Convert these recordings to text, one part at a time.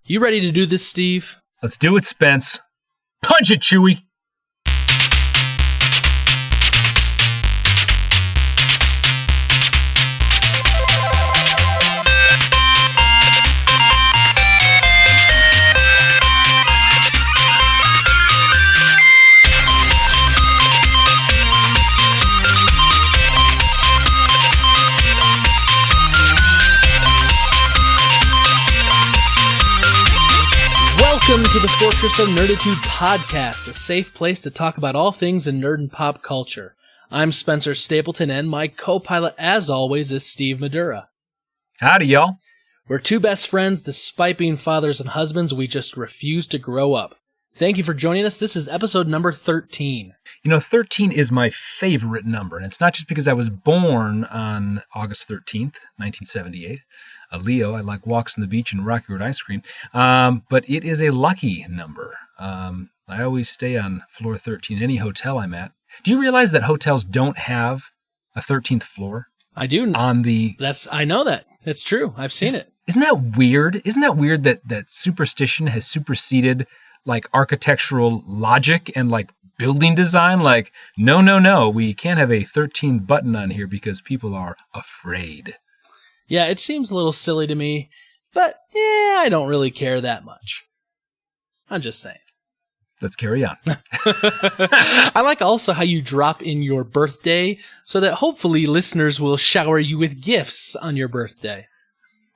You ready to do this, Steve? Let's do it, Spence. Punch it, Chewie! Welcome to the Fortress of Nerditude podcast, a safe place to talk about all things in nerd and pop culture. I'm Spencer Stapleton, and my co-pilot, as always, is Steve Madura. Howdy, y'all. We're two best friends. Despite being fathers and husbands, we just refuse to grow up. Thank you for joining us. This is episode number 13. You know, 13 is my favorite number, and it's not just because I was born on August 13th, 1978. A Leo, I like walks on the beach and Rocky Road ice cream, but it is a lucky number. I always stay on floor 13 any hotel I'm at. Do you realize that hotels don't have a 13th floor? I do. I know that. It's true. I've seen it. Isn't that weird? Isn't that weird that superstition has superseded like architectural logic and like building design? Like, no, we can't have a 13 button on here because people are afraid. Yeah, it seems a little silly to me, but I don't really care that much. I'm just saying. Let's carry on. I like also how you drop in your birthday so that hopefully listeners will shower you with gifts on your birthday.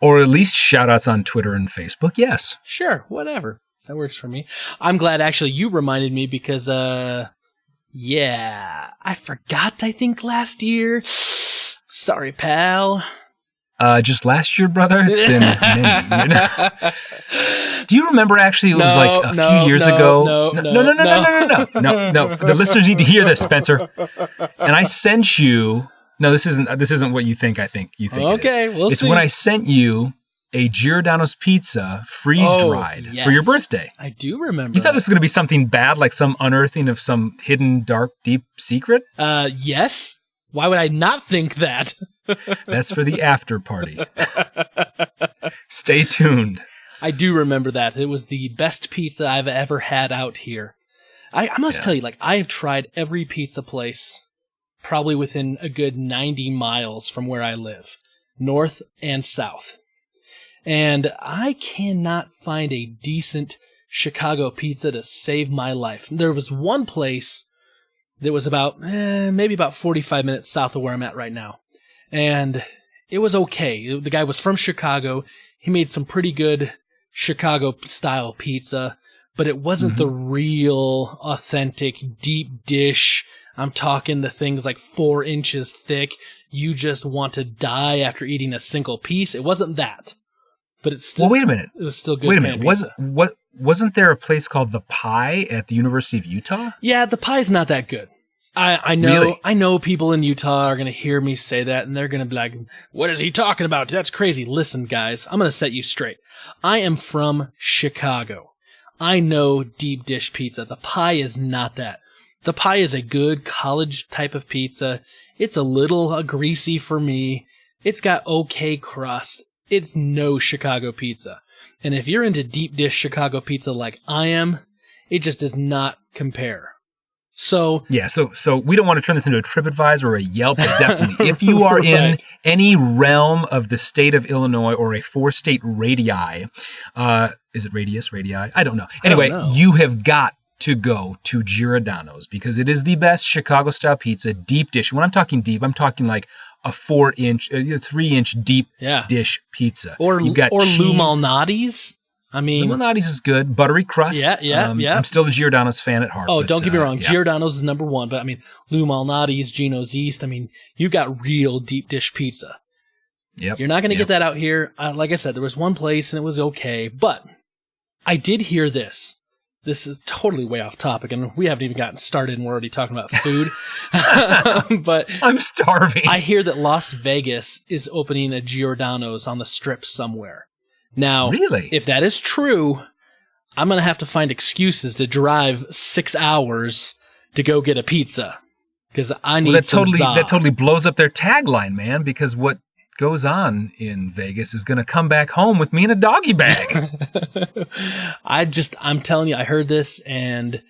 Or at least shout-outs on Twitter and Facebook, yes. Sure, whatever. That works for me. I'm glad actually you reminded me because, I forgot, I think, last year. Sorry, pal. Just last year, brother? It's been many years. Do you remember actually it was a few years ago? No. The listeners need to hear this, Spencer. And I sent you. No, this isn't what you think. I think you think. Okay, it is. We'll it's see. When I sent you a Giordano's pizza freeze-dried for your birthday. I do remember. You thought this was going to be something bad, like some unearthing of some hidden, dark, deep secret? Yes. Why would I not think that? That's for the after party. Stay tuned. I do remember that. It was the best pizza I've ever had out here. I must tell you, I have tried every pizza place probably within a good 90 miles from where I live, north and south. And I cannot find a decent Chicago pizza to save my life. There was one place that was about, maybe about 45 minutes south of where I'm at right now. And it was okay. The guy was from Chicago. He made some pretty good Chicago-style pizza, but it wasn't the real, authentic, deep dish. I'm talking the things like 4 inches thick. You just want to die after eating a single piece. It wasn't that. But it's still... Well, wait a minute. It was still good. Wait a minute. Wasn't there a place called The Pie at the University of Utah? Yeah, the pie's not that good. I know. Really? I know people in Utah are going to hear me say that, and they're going to be like, what is he talking about? That's crazy. Listen, guys, I'm going to set you straight. I am from Chicago. I know deep dish pizza. The pie is not that. The pie is a good college type of pizza. It's a little greasy for me. It's got okay crust. It's no Chicago pizza. And if you're into deep dish Chicago pizza like I am, it just does not compare. So we don't want to turn this into a TripAdvisor or a Yelp, but definitely if you are in any realm of the state of Illinois or a 4-state radii, is it radius, radii? I don't know. Anyway, you have got to go to Giordano's because it is the best Chicago-style pizza, deep dish. When I'm talking deep, I'm talking like a 3-inch deep dish pizza. Or Lou Malnati's. I mean, Lou Malnati's is good. Buttery crust. Yeah. I'm still the Giordano's fan at heart. Oh, don't get me wrong. Giordano's is number one. But I mean, Lou Malnati's, Gino's East. I mean, you got real deep dish pizza. Yep. You're not going to get that out here. Like I said, there was one place and it was okay. But I did hear this. This is totally way off topic, and we haven't even gotten started, and we're already talking about food. But I'm starving. I hear that Las Vegas is opening a Giordano's on the Strip somewhere. Now, really? If that is true, I'm going to have to find excuses to drive 6 hours to go get a pizza because I need that totally blows up their tagline, man. Because what goes on in Vegas is going to come back home with me in a doggy bag. I'm telling you, I heard this and,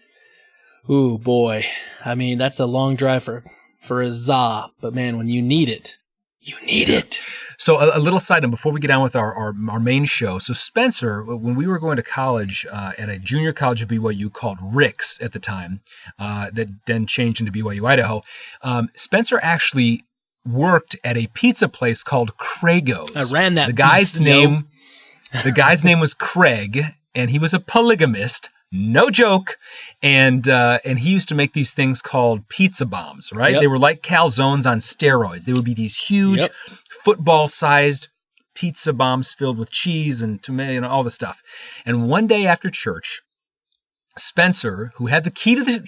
ooh boy, I mean, that's a long drive for a za, but man, when you need it, you need it. So a little side note before we get on with our main show. So Spencer, when we were going to college at a junior college at BYU called Rick's at the time, that then changed into BYU Idaho, Spencer actually worked at a pizza place called Crago's. I ran that. The guy's name was Craig, and he was a polygamist. No joke. And he used to make these things called pizza bombs, right? Yep. They were like calzones on steroids. They would be these huge football-sized pizza bombs filled with cheese and tomato and all the stuff. And one day after church, Spencer, who had the key to the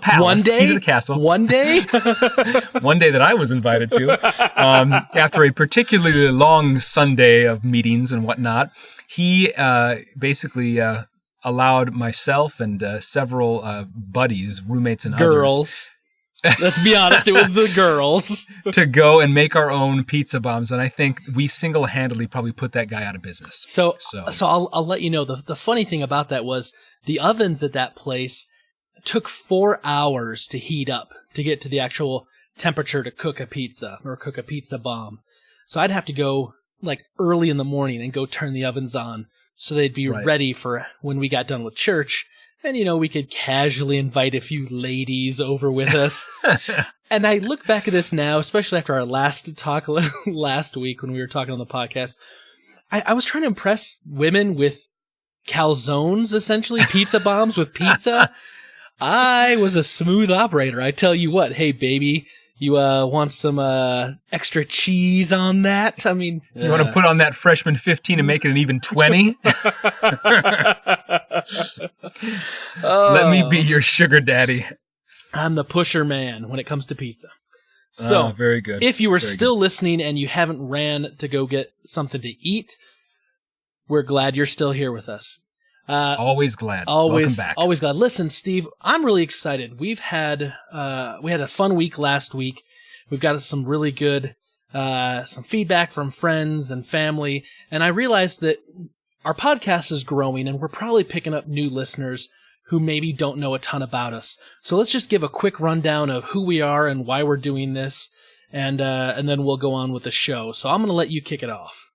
palace, key to the castle, one day that I was invited to, after a particularly long Sunday of meetings and whatnot, he basically allowed myself and several buddies, roommates, and girls. Let's be honest, it was the girls. To go and make our own pizza bombs, and I think we single-handedly probably put that guy out of business. So I'll let you know, the funny thing about that was the ovens at that place took 4 hours to heat up to get to the actual temperature to cook a pizza or cook a pizza bomb. So I'd have to go like early in the morning and go turn the ovens on so they'd be ready for when we got done with church. And, we could casually invite a few ladies over with us. And I look back at this now, especially after our last talk last week when we were talking on the podcast. I was trying to impress women with calzones, essentially, pizza bombs with pizza. I was a smooth operator. I tell you what, hey, baby, you want some extra cheese on that? I mean, you want to put on that freshman 15 and make it an even 20? Let me be your sugar daddy. I'm the pusher man when it comes to pizza. So, very good. If you were still listening and you haven't ran to go get something to eat, we're glad you're still here with us. Always glad. Welcome back. Always glad. Listen, Steve, I'm really excited. We had a fun week last week. We've got some really good some feedback from friends and family, and I realized that our podcast is growing, and we're probably picking up new listeners who maybe don't know a ton about us. So let's just give a quick rundown of who we are and why we're doing this, and then we'll go on with the show. So I'm going to let you kick it off.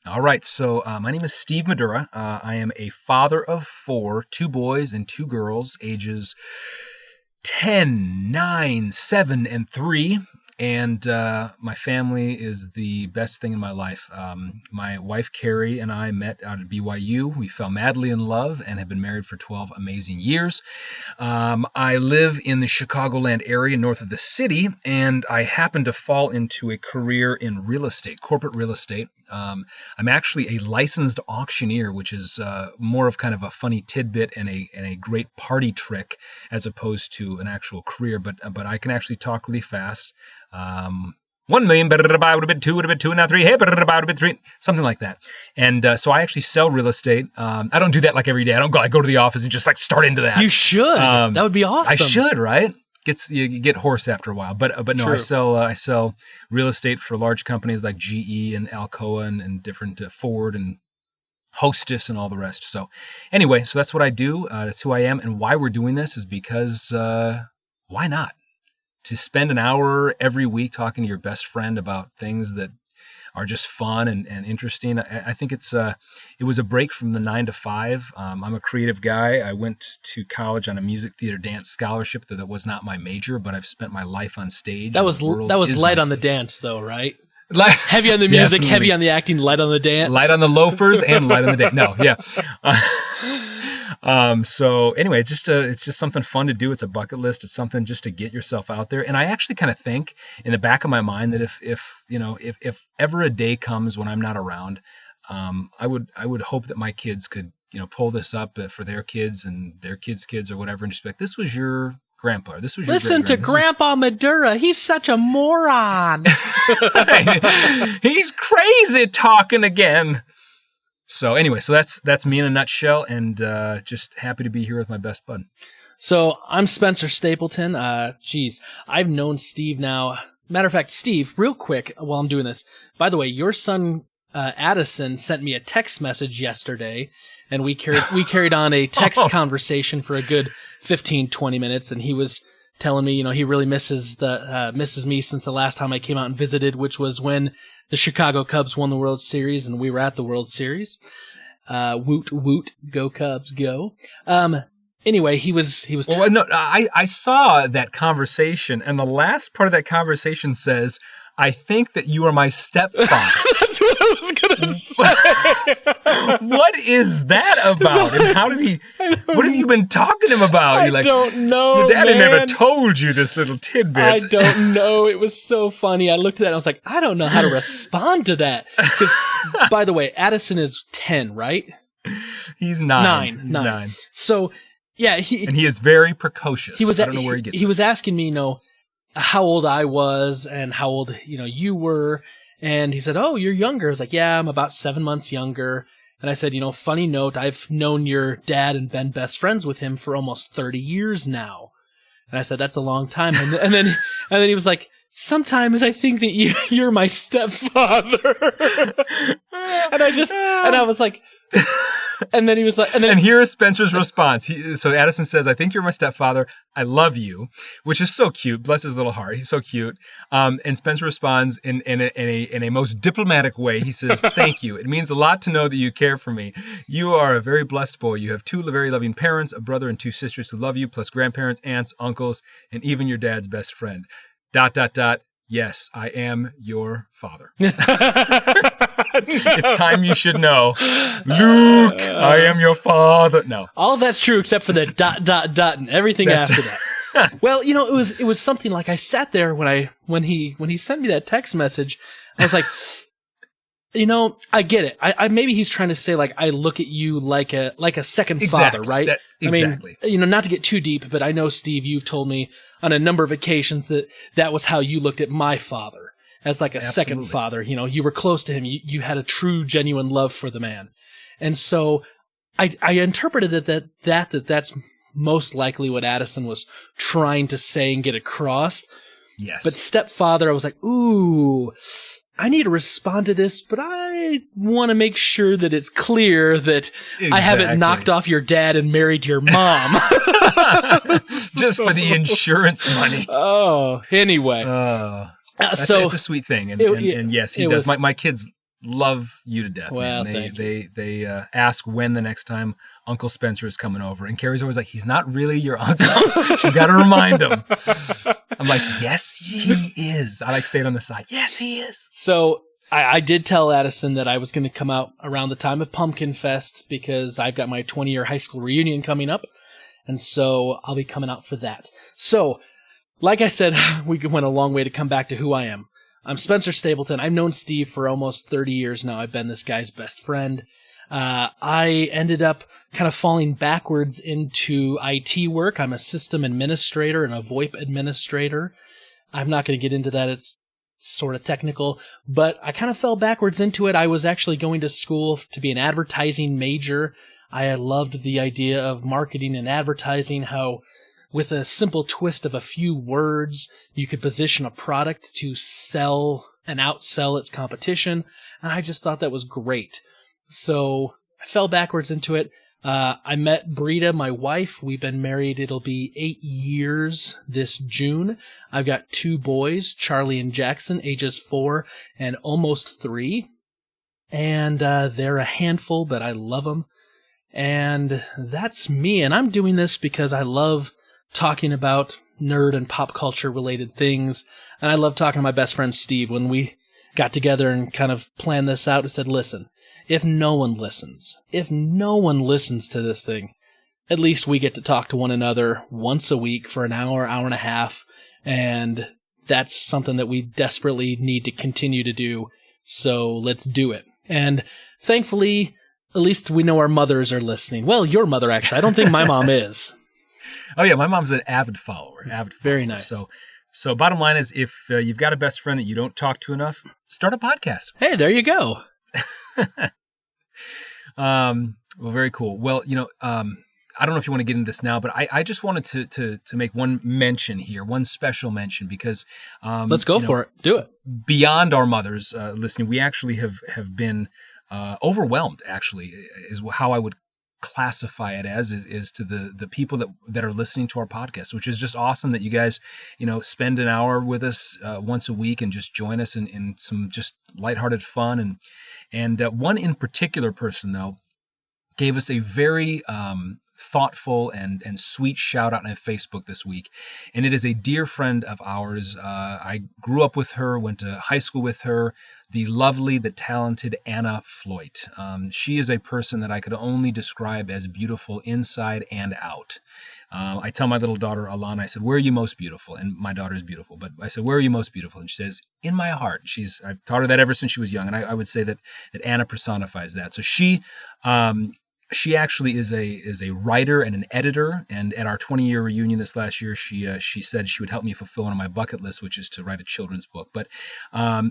All right, so my name is Steve Madura. I am a father of 4, 2 boys and 2 girls, ages 10, 9, 7, and 3. And my family is the best thing in my life. My wife, Carrie, and I met out at BYU. We fell madly in love and have been married for 12 amazing years. I live in the Chicagoland area north of the city, and I happen to fall into a career in real estate, corporate real estate. I'm actually a licensed auctioneer, which is more of kind of a funny tidbit and a great party trick as opposed to an actual career. But I can actually talk really fast. 1 million, would have been 2, would have been 2, and now 3, hey, would have been 3, something like that. And so I actually sell real estate. I don't do that like every day. I don't go to the office and just like start into that. You should. That would be awesome. I should, right? You get hoarse after a while. But no, True. I sell real estate for large companies like GE and Alcoa and different Ford and Hostess and all the rest. So anyway, so that's what I do. That's who I am, and why we're doing this is because why not? To spend an hour every week talking to your best friend about things that are just fun and interesting. I think it was a break from the 9 to 5. I'm a creative guy. I went to college on a music theater dance scholarship that was not my major, but I've spent my life on stage. That was light on the dance, though, right? Heavy on the music, Definitely. Heavy on the acting, light on the dance. Light on the loafers and light on the dance. No, yeah. So anyway, it's just something fun to do. It's a bucket list. It's something just to get yourself out there. And I actually kind of think in the back of my mind that if ever a day comes when I'm not around, I would hope that my kids could, pull this up for their kids and their kids' kids or whatever, and just be like, this was your grandpa. This was your Listen to Grandpa Madura. He's such a moron. He's crazy talking again. So anyway, so that's me in a nutshell, and just happy to be here with my best bud. So I'm Spencer Stapleton. I've known Steve now Matter of fact, Steve, real quick while I'm doing this, by the way, your son Addison sent me a text message yesterday, and we carried on a text conversation for a good 15-20 minutes, and he was telling me, he really misses me since the last time I came out and visited, which was when the Chicago Cubs won the World Series, and we were at the World Series. Woot woot, go Cubs, go. Anyway, he was. Well, no, I saw that conversation, and the last part of that conversation says, "I think that you are my stepfather." That's what I was gonna say. What is that about? And how did he? What have you been talking to him about? You're like, I don't know. Your daddy man. never told you this little tidbit. I don't know. It was so funny. I looked at that and I was like, I don't know how to respond to that. Because, by the way, Addison is 10, right? He's 9. He's 9. So, yeah, he is very precocious. I don't know where he gets. He was asking me, how old I was and how old, you were. And he said, "Oh, you're younger." I was like, "Yeah, I'm about 7 months younger." And I said, funny note, I've known your dad and been best friends with him for almost 30 years now. And I said, "That's a long time." And then he was like, "Sometimes I think that you're my stepfather." and I was like, and then he was like, and here's Spencer's response. So Addison says, "I think you're my stepfather. I love you," which is so cute. Bless his little heart. He's so cute. And Spencer responds in a most diplomatic way. He says, "Thank you. It means a lot to know that you care for me. You are a very blessed boy. You have 2 very loving parents, a brother and 2 sisters who love you, plus grandparents, aunts, uncles, and even your dad's best friend. ... Yes, I am your father." It's time you should know. Luke, I am your father. No. All of that's true except for the ... and everything after that. Well, it was something like I sat there when he sent me that text message. I was like, I get it. I maybe he's trying to say like I look at you like a second father, right? Exactly. I mean, not to get too deep, but I know, Steve, you've told me on a number of occasions that was how you looked at my father. As like a second father, you were close to him. You had a true, genuine love for the man. And so I interpreted that's most likely what Addison was trying to say and get across. Yes. But stepfather, I was like, ooh, I need to respond to this, but I want to make sure that it's clear that I haven't knocked off your dad and married your mom. Just for the insurance money. Oh, anyway. It's a sweet thing, and yes, he does. My kids love you to death. Well, man. They ask when the next time Uncle Spencer is coming over, and Carrie's always like, "He's not really your uncle." She's got to remind him. I'm like, "Yes, he is." I like say it on the side. "Yes, he is." So I did tell Addison that I was going to come out around the time of Pumpkin Fest because I've got my 20-year high school reunion coming up, and so I'll be coming out for that. So, like I said, we went a long way to come back to who I am. I'm Spencer Stapleton. I've known Steve for almost 30 years now. I've been this guy's best friend. I ended up kind of falling backwards into IT work. I'm a system administrator and a VoIP administrator. I'm not going to get into that. It's sort of technical, but I kind of fell backwards into it. I was actually going to school to be an advertising major. I loved the idea of marketing and advertising, how with a simple twist of a few words, you could position a product to sell and outsell its competition. And I just thought that was great. So I fell backwards into it. I met Brita, my wife. We've been married. It'll be 8 years this June. I've got 2 boys, Charlie and Jackson, ages 4 and almost 3. And they're a handful, but I love them. And that's me. And I'm doing this because I love talking about nerd and pop culture related things. And I love talking to my best friend Steve. When we got together and kind of planned this out, we said, listen, if no one listens to this thing, at least we get to talk to one another once a week for an hour, hour and a half. And that's something that we desperately need to continue to do. So let's do it. And thankfully, at least we know our mothers are listening. Well, your mother, actually. I don't think my mom is. Oh, yeah. My mom's an avid follower. Very nice. So bottom line is, if you've got a best friend that you don't talk to enough, start a podcast. Hey, there you go. Well, very cool. Well, I don't know if you want to get into this now, but I just wanted to make one mention here, one special mention, because let's go for it. Do it. Beyond our mothers listening, we actually have been overwhelmed. Actually, is how I would classify it as is to the people that are listening to our podcast, which is just awesome that you guys spend an hour with us once a week and just join us in some just lighthearted fun. And one in particular person though gave us a very thoughtful and sweet shout out on Facebook this week. And it is a dear friend of ours. I grew up with her, went to high school with her, the lovely, the talented Anna Floyd. She is a person that I could only describe as beautiful inside and out. I tell my little daughter, Alana, I said, where are you most beautiful? And my daughter is beautiful, but I said, where are you most beautiful? And she says, in my heart. I've taught her that ever since she was young. And I would say that Anna personifies that. So she actually is a writer and an editor, and at our 20-year reunion this last year, she said she would help me fulfill one of my bucket lists, which is to write a children's book. But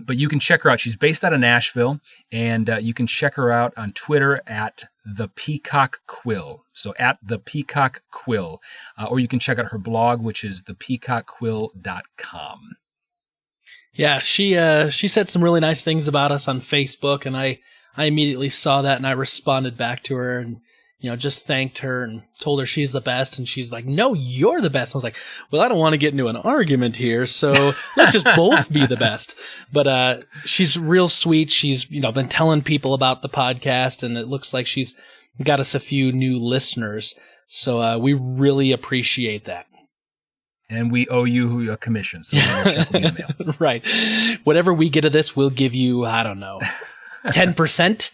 you can check her out. She's based out of Nashville, and you can check her out on Twitter at The Peacock Quill. So at The Peacock Quill, or you can check out her blog, which is thepeacockquill.com. Yeah, she said some really nice things about us on Facebook, and I immediately saw that and I responded back to her and, just thanked her and told her she's the best. And she's like, no, you're the best. I was like, well, I don't want to get into an argument here. So let's just both be the best. But, she's real sweet. She's, been telling people about the podcast, and it looks like she's got us a few new listeners. So, we really appreciate that. And we owe you a commission. So check in the mail. Right. Whatever we get of this, we'll give you, I don't know, 10%,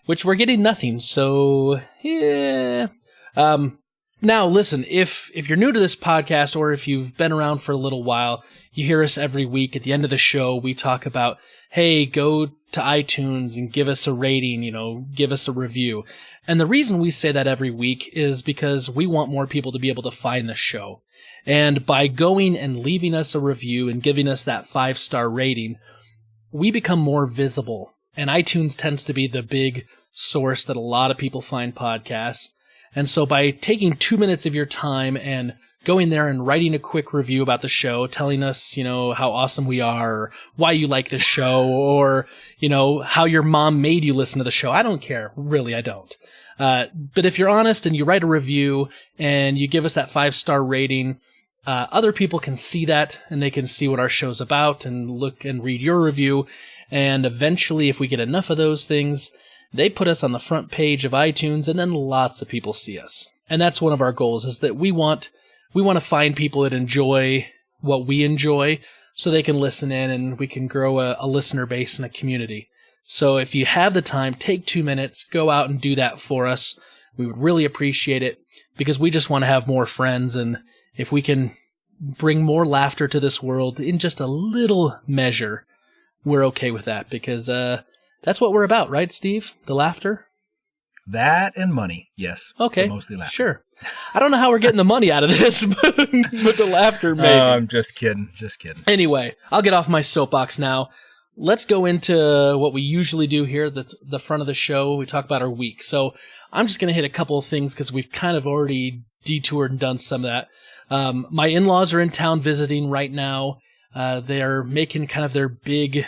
which we're getting nothing. So, yeah. Now, listen, if you're new to this podcast, or if you've been around for a little while, you hear us every week. At the end of the show, we talk about, hey, go to iTunes and give us a rating, give us a review. And the reason we say that every week is because we want more people to be able to find the show. And by going and leaving us a review and giving us that 5-star rating, we become more visible. And iTunes tends to be the big source that a lot of people find podcasts. And so by taking 2 minutes of your time and going there and writing a quick review about the show, telling us, how awesome we are, or why you like the show, or, how your mom made you listen to the show. I don't care. Really, I don't. But if you're honest and you write a review and you give us that 5-star rating, other people can see that, and they can see what our show's about and look and read your review. And eventually, if we get enough of those things, they put us on the front page of iTunes, and then lots of people see us. And that's one of our goals, is that we want to find people that enjoy what we enjoy, so they can listen in and we can grow a listener base and a community. So if you have the time, take 2 minutes, go out and do that for us. We would really appreciate it, because we just want to have more friends, and if we can bring more laughter to this world in just a little measure, we're okay with that, because that's what we're about, right, Steve? The laughter? That and money, yes. Okay, mostly laughter. Sure. I don't know how we're getting the money out of this, but the laughter, maybe. Oh, I'm just kidding. Anyway, I'll get off my soapbox now. Let's go into what we usually do here, the front of the show. We talk about our week. So I'm just going to hit a couple of things, because we've kind of already detoured and done some of that. My in-laws are in town visiting right now. They're making kind of their big,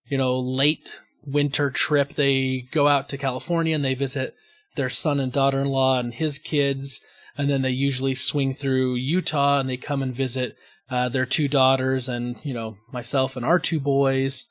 late winter trip. They go out to California and they visit their son and daughter-in-law and his kids. And then they usually swing through Utah and they come and visit their 2 daughters and, myself and our 2 boys.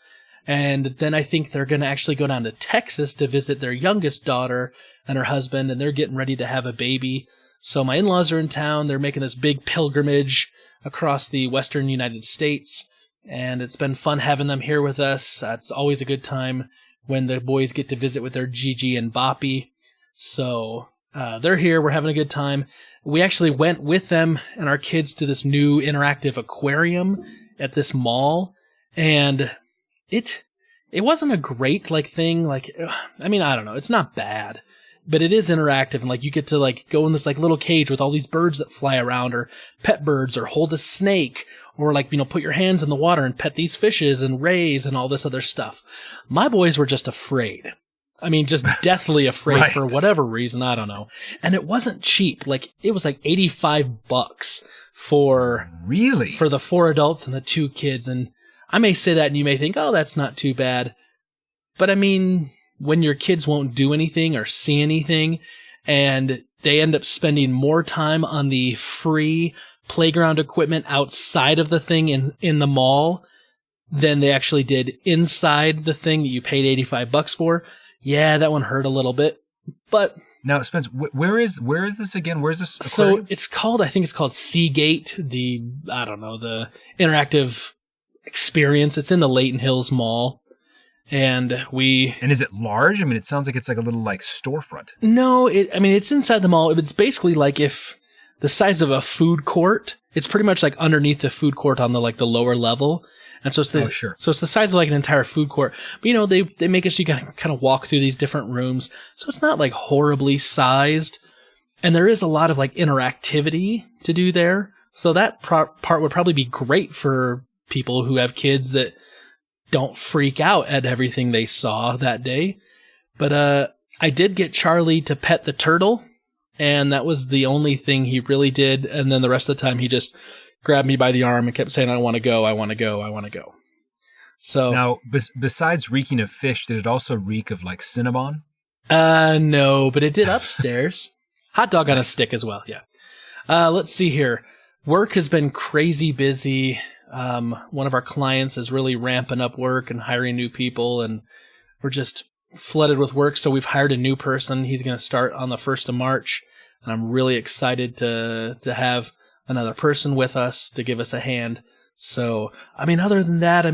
And then I think they're going to actually go down to Texas to visit their youngest daughter and her husband, and they're getting ready to have a baby. So my in-laws are in town. They're making this big pilgrimage across the western United States, and it's been fun having them here with us. It's always a good time when the boys get to visit with their Gigi and Boppy. So they're here. We're having a good time. We actually went with them and our kids to this new interactive aquarium at this mall, and it wasn't a great thing. I don't know. It's not bad, but it is interactive, and you get to go in this little cage with all these birds that fly around, or pet birds, or hold a snake, or put your hands in the water and pet these fishes and rays and all this other stuff. My boys were just afraid. I mean, just deathly afraid Right. for whatever reason. I don't know. And it wasn't cheap. Like, it was like $85 for Really? the 4 adults and the 2 kids. And I may say that and you may think, oh, that's not too bad. But I mean, when your kids won't do anything or see anything and they end up spending more time on the free playground equipment outside of the thing in the mall than they actually did inside the thing that you paid $85 for. Yeah, that one hurt a little bit. But now, Spence, where is this again? Where's this So aquarium? I think it's called Seagate, the interactive experience. It's in the Layton Hills Mall. And is it large? I mean, it sounds like it's like a little like storefront. No, it's inside the mall. It's basically like if the size of a food court. It's pretty much like underneath the food court on the lower level. And so it's so it's the size of like an entire food court. But they make it so you gotta kind of walk through these different rooms. So it's not like horribly sized. And there is a lot of like interactivity to do there. So that part would probably be great for people who have kids that don't freak out at everything they saw that day. But I did get Charlie to pet the turtle, and that was the only thing he really did. And then the rest of the time he just grabbed me by the arm and kept saying, I want to go, I want to go, I want to go. So now, besides reeking of fish, did it also reek of like Cinnabon? No, but it did upstairs. Hot dog on a stick as well, yeah. Let's see here. Work has been crazy busy. One of our clients is really ramping up work and hiring new people, and we're just flooded with work. So we've hired a new person. He's going to start on the 1st of March, and I'm really excited to have another person with us to give us a hand. So, other than that,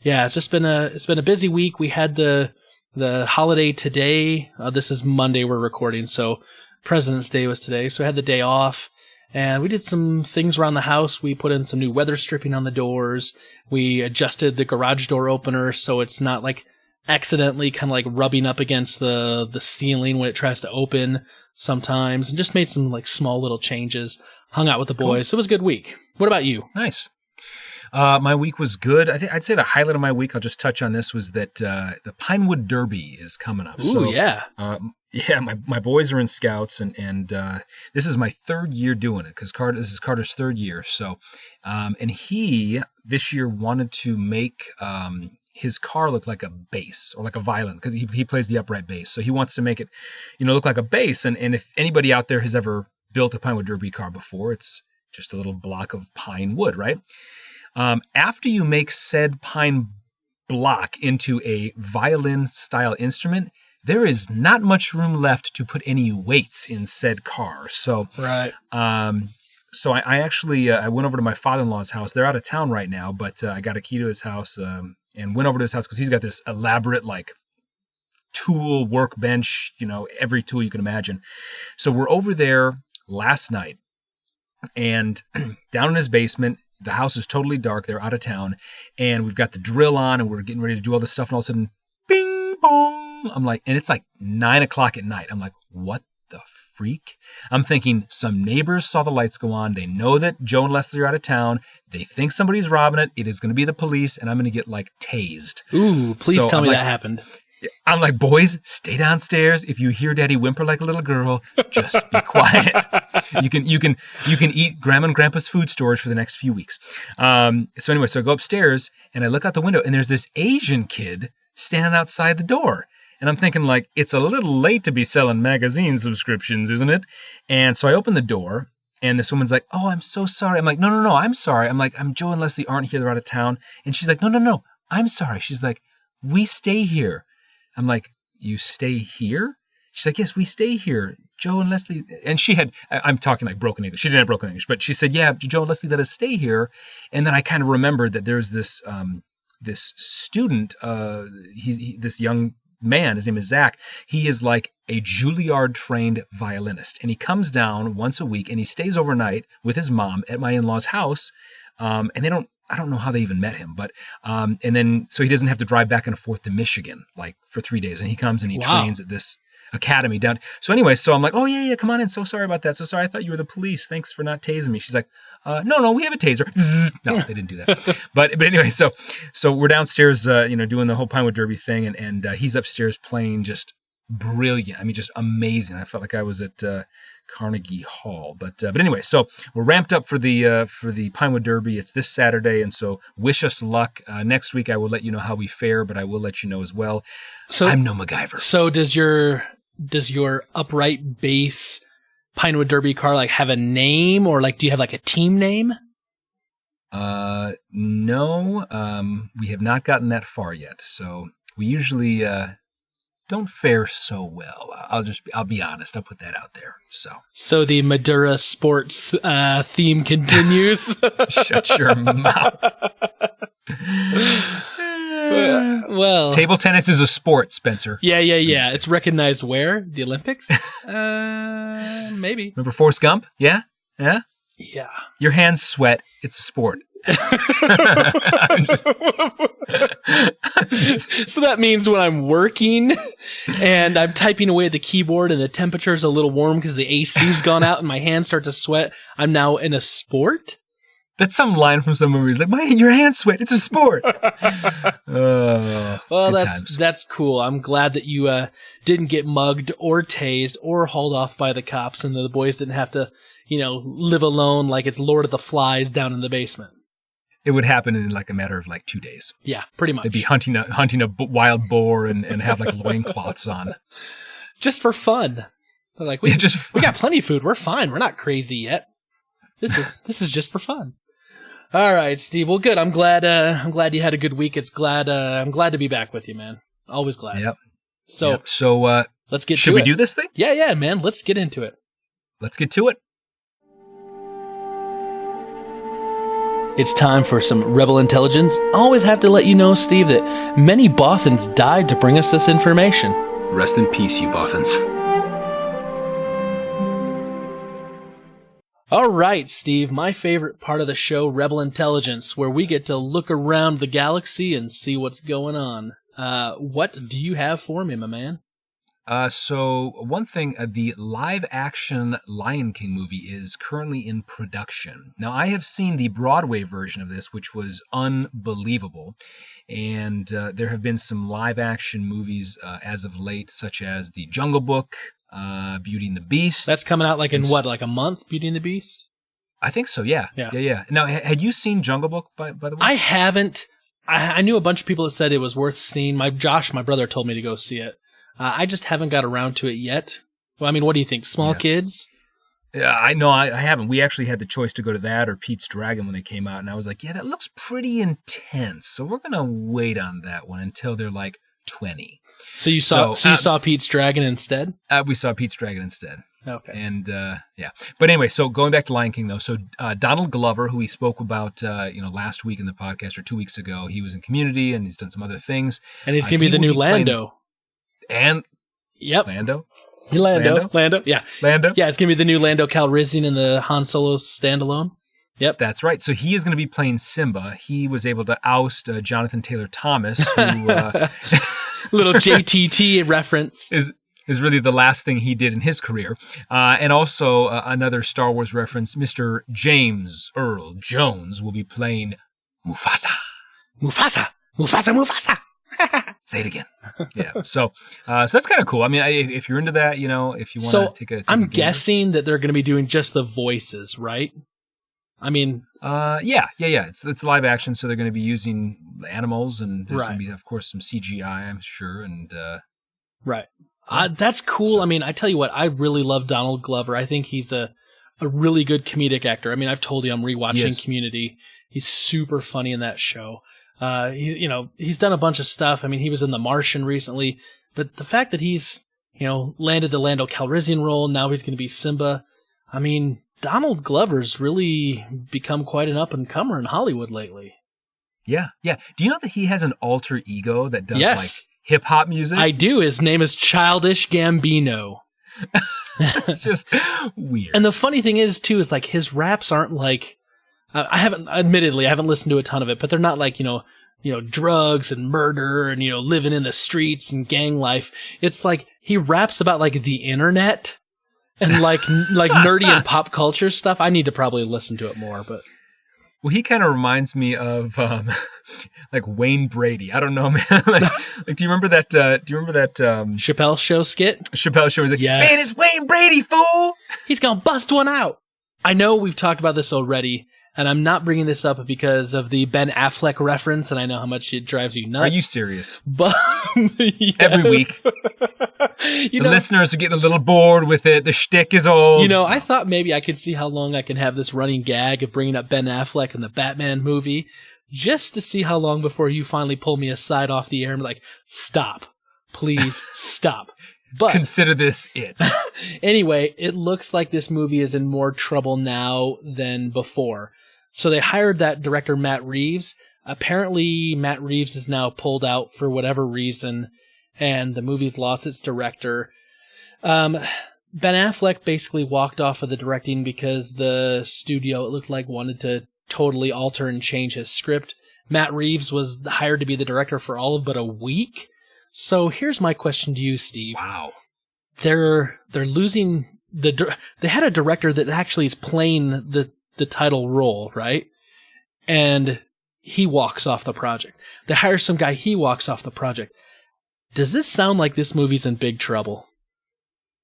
it's just been a busy week. We had the holiday today. This is Monday we're recording, so President's Day was today. So I had the day off. And we did some things around the house. We put in some new weather stripping on the doors. We adjusted the garage door opener so it's not like accidentally kind of like rubbing up against the ceiling when it tries to open sometimes. And just made some like small little changes. Hung out with the boys. Cool. So it was a good week. What about you? Nice. My week was good. I'd say the highlight of my week, I'll just touch on this, was that the Pinewood Derby is coming up. Ooh, so, yeah. My boys are in Scouts, and this is my 3rd year doing it, because this is Carter's 3rd year. So, and he this year wanted to make his car look like a bass or like a violin, because he plays the upright bass. So he wants to make it, look like a bass. And if anybody out there has ever built a Pinewood Derby car before, it's just a little block of pine wood, right? After you make said pine block into a violin-style instrument, there is not much room left to put any weights in said car. So, right. So I actually I went over to my father-in-law's house. They're out of town right now, but I got a key to his house and went over to his house because he's got this elaborate like tool workbench, every tool you can imagine. So we're over there last night, and down in his basement. The house is totally dark. They're out of town. And we've got the drill on, and we're getting ready to do all this stuff. And all of a sudden, bing, bong. I'm like, and it's like 9 o'clock at night. I'm like, what the freak? I'm thinking some neighbors saw the lights go on. They know that Joe and Leslie are out of town. They think somebody's robbing it. It is going to be the police, and I'm going to get like tased. Ooh, please tell me that happened. I'm like, boys, stay downstairs. If you hear Daddy whimper like a little girl, just be quiet. You can eat Grandma and Grandpa's food storage for the next few weeks. So anyway, so I go upstairs and I look out the window, and there's this Asian kid standing outside the door. And I'm thinking, like, it's a little late to be selling magazine subscriptions, isn't it? And so I open the door, and this woman's like, oh, I'm so sorry. I'm like, no, I'm sorry. I'm like, Joe and Leslie aren't here. They're out of town. And she's like, no, I'm sorry. She's like, we stay here. I'm like, you stay here? She's like, yes, we stay here. Joe and Leslie. And I'm talking like broken English. She didn't have broken English, but she said, yeah, Joe and Leslie let us stay here. And then I kind of remembered that there's this student, this young man, his name is Zach. He is like a Juilliard trained violinist. And he comes down once a week and he stays overnight with his mom at my in-laws' house. And I don't know how they even met him, but and then so he doesn't have to drive back and forth to Michigan like for 3 days, and he comes and he trains at this. academy down. So anyway, so I'm like, oh yeah, come on in. So sorry about that. So sorry. I thought you were the police. Thanks for not tasing me. She's like, no, we have a taser. No, they didn't do that. But anyway, so we're downstairs, doing the whole Pinewood Derby thing, and he's upstairs playing just brilliant. I mean, just amazing. I felt like I was at Carnegie Hall. But anyway, so we're ramped up for the Pinewood Derby. It's this Saturday, and so wish us luck. Next week I will let you know how we fare, but I will let you know as well. So I'm no MacGyver. So does your upright base Pinewood Derby car like have a name, or like do you have like a team name? No, we have not gotten that far yet. So we usually don't fare so well. I'll be honest. I'll put that out there. So the Madura Sports theme continues. Shut your mouth. Well, table tennis is a sport, Spencer. Yeah. It's recognized where? The Olympics? Maybe. Remember Forrest Gump? Yeah. Your hands sweat. It's a sport. So that means when I'm working and I'm typing away at the keyboard and the temperature's a little warm because the AC's gone out and my hands start to sweat, I'm now in a sport? That's some line from some movies. Like, your hands sweat. It's a sport. Well, that's cool. I'm glad that you didn't get mugged or tased or hauled off by the cops, and the boys didn't have to, live alone like it's Lord of the Flies down in the basement. It would happen in like a matter of like 2 days. Yeah, pretty much. They'd be hunting a wild boar and have like loincloths on. Just for fun. They're like, we got plenty of food. We're fine. We're not crazy yet. This is just for fun. All right, Steve. Well, good. I'm glad you had a good week. I'm glad to be back with you, man. Always glad. Yep. So let's get to it. Should we do this thing? Yeah, man. Let's get into it. Let's get to it. It's time for some Rebel Intelligence. I always have to let you know, Steve, that many Bothans died to bring us this information. Rest in peace, you Bothans. All right, Steve, my favorite part of the show, Rebel Intelligence, where we get to look around the galaxy and see what's going on. What do you have for me, my man? So one thing, the live-action Lion King movie is currently in production. Now, I have seen the Broadway version of this, which was unbelievable. And there have been some live-action movies as of late, such as The Jungle Book, Beauty and the Beast. That's coming out like in what, like a month, Beauty and the Beast? I think so, yeah. Now, had you seen Jungle Book, by the way? I haven't. I knew a bunch of people that said it was worth seeing. My brother, told me to go see it. I just haven't got around to it yet. Well, I mean, what do you think? Small kids? Yeah, I know. I haven't. We actually had the choice to go to that or Pete's Dragon when they came out, and I was like, yeah, that looks pretty intense. So we're gonna wait on that one until they're like 20. So you saw Pete's Dragon instead? We saw Pete's Dragon instead. Okay. And yeah, but anyway, so going back to Lion King though, so Donald Glover, who we spoke about, last week in the podcast or 2 weeks ago, he was in Community and he's done some other things. And he's gonna be the new Lando. And yep, Lando, yeah, Lando, yeah. It's gonna be the new Lando Calrissian in the Han Solo standalone. Yep, that's right. So he is going to be playing Simba. He was able to oust Jonathan Taylor Thomas, who little JTT reference is really the last thing he did in his career, and also another Star Wars reference. Mr. James Earl Jones will be playing Mufasa. Say it again. Yeah. So that's kind of cool. I mean, if you're into that, if you want to take a I'm guessing that they're going to be doing just the voices, right? I mean, yeah. It's live action, so they're going to be using animals, and there's going to be, of course, some CGI, I'm sure, and right. That's cool. So, I mean, I tell you what, I really love Donald Glover. I think he's a really good comedic actor. I mean, I've told you I'm rewatching Community. He's super funny in that show. He's done a bunch of stuff. I mean, he was in The Martian recently, but the fact that he's, landed the Lando Calrissian role, now he's going to be Simba. I mean, Donald Glover's really become quite an up-and-comer in Hollywood lately. Yeah. Do you know that he has an alter ego that does like hip-hop music? I do. His name is Childish Gambino. It's just weird. And the funny thing is, too, is like his raps aren't like, I haven't listened to a ton of it, but they're not like, drugs and murder and, living in the streets and gang life. It's like he raps about like the internet and like nerdy and pop culture stuff. I need to probably listen to it more, but. Well, he kind of reminds me of like Wayne Brady. I don't know, man. like, do you remember that? Chappelle Show skit? Chappelle Show was like, yes. Man, it's Wayne Brady, fool. He's gonna bust one out. I know we've talked about this already, and I'm not bringing this up because of the Ben Affleck reference, and I know how much it drives you nuts. Are you serious? But yes. Every week, the listeners are getting a little bored with it. The shtick is old. I thought maybe I could see how long I can have this running gag of bringing up Ben Affleck in the Batman movie, just to see how long before you finally pull me aside off the air and be like, stop, please stop. But consider this it. Anyway, it looks like this movie is in more trouble now than before. So they hired that director, Matt Reeves. Apparently, Matt Reeves is now pulled out for whatever reason, and the movie's lost its director. Ben Affleck basically walked off of the directing because the studio, it looked like, wanted to totally alter and change his script. Matt Reeves was hired to be the director for all of but a week. So here's my question to you, Steve. Wow. They're losing they had a director that actually is playing the title role, right? And he walks off the project. They hire some guy, he walks off the project. Does this sound like this movie's in big trouble?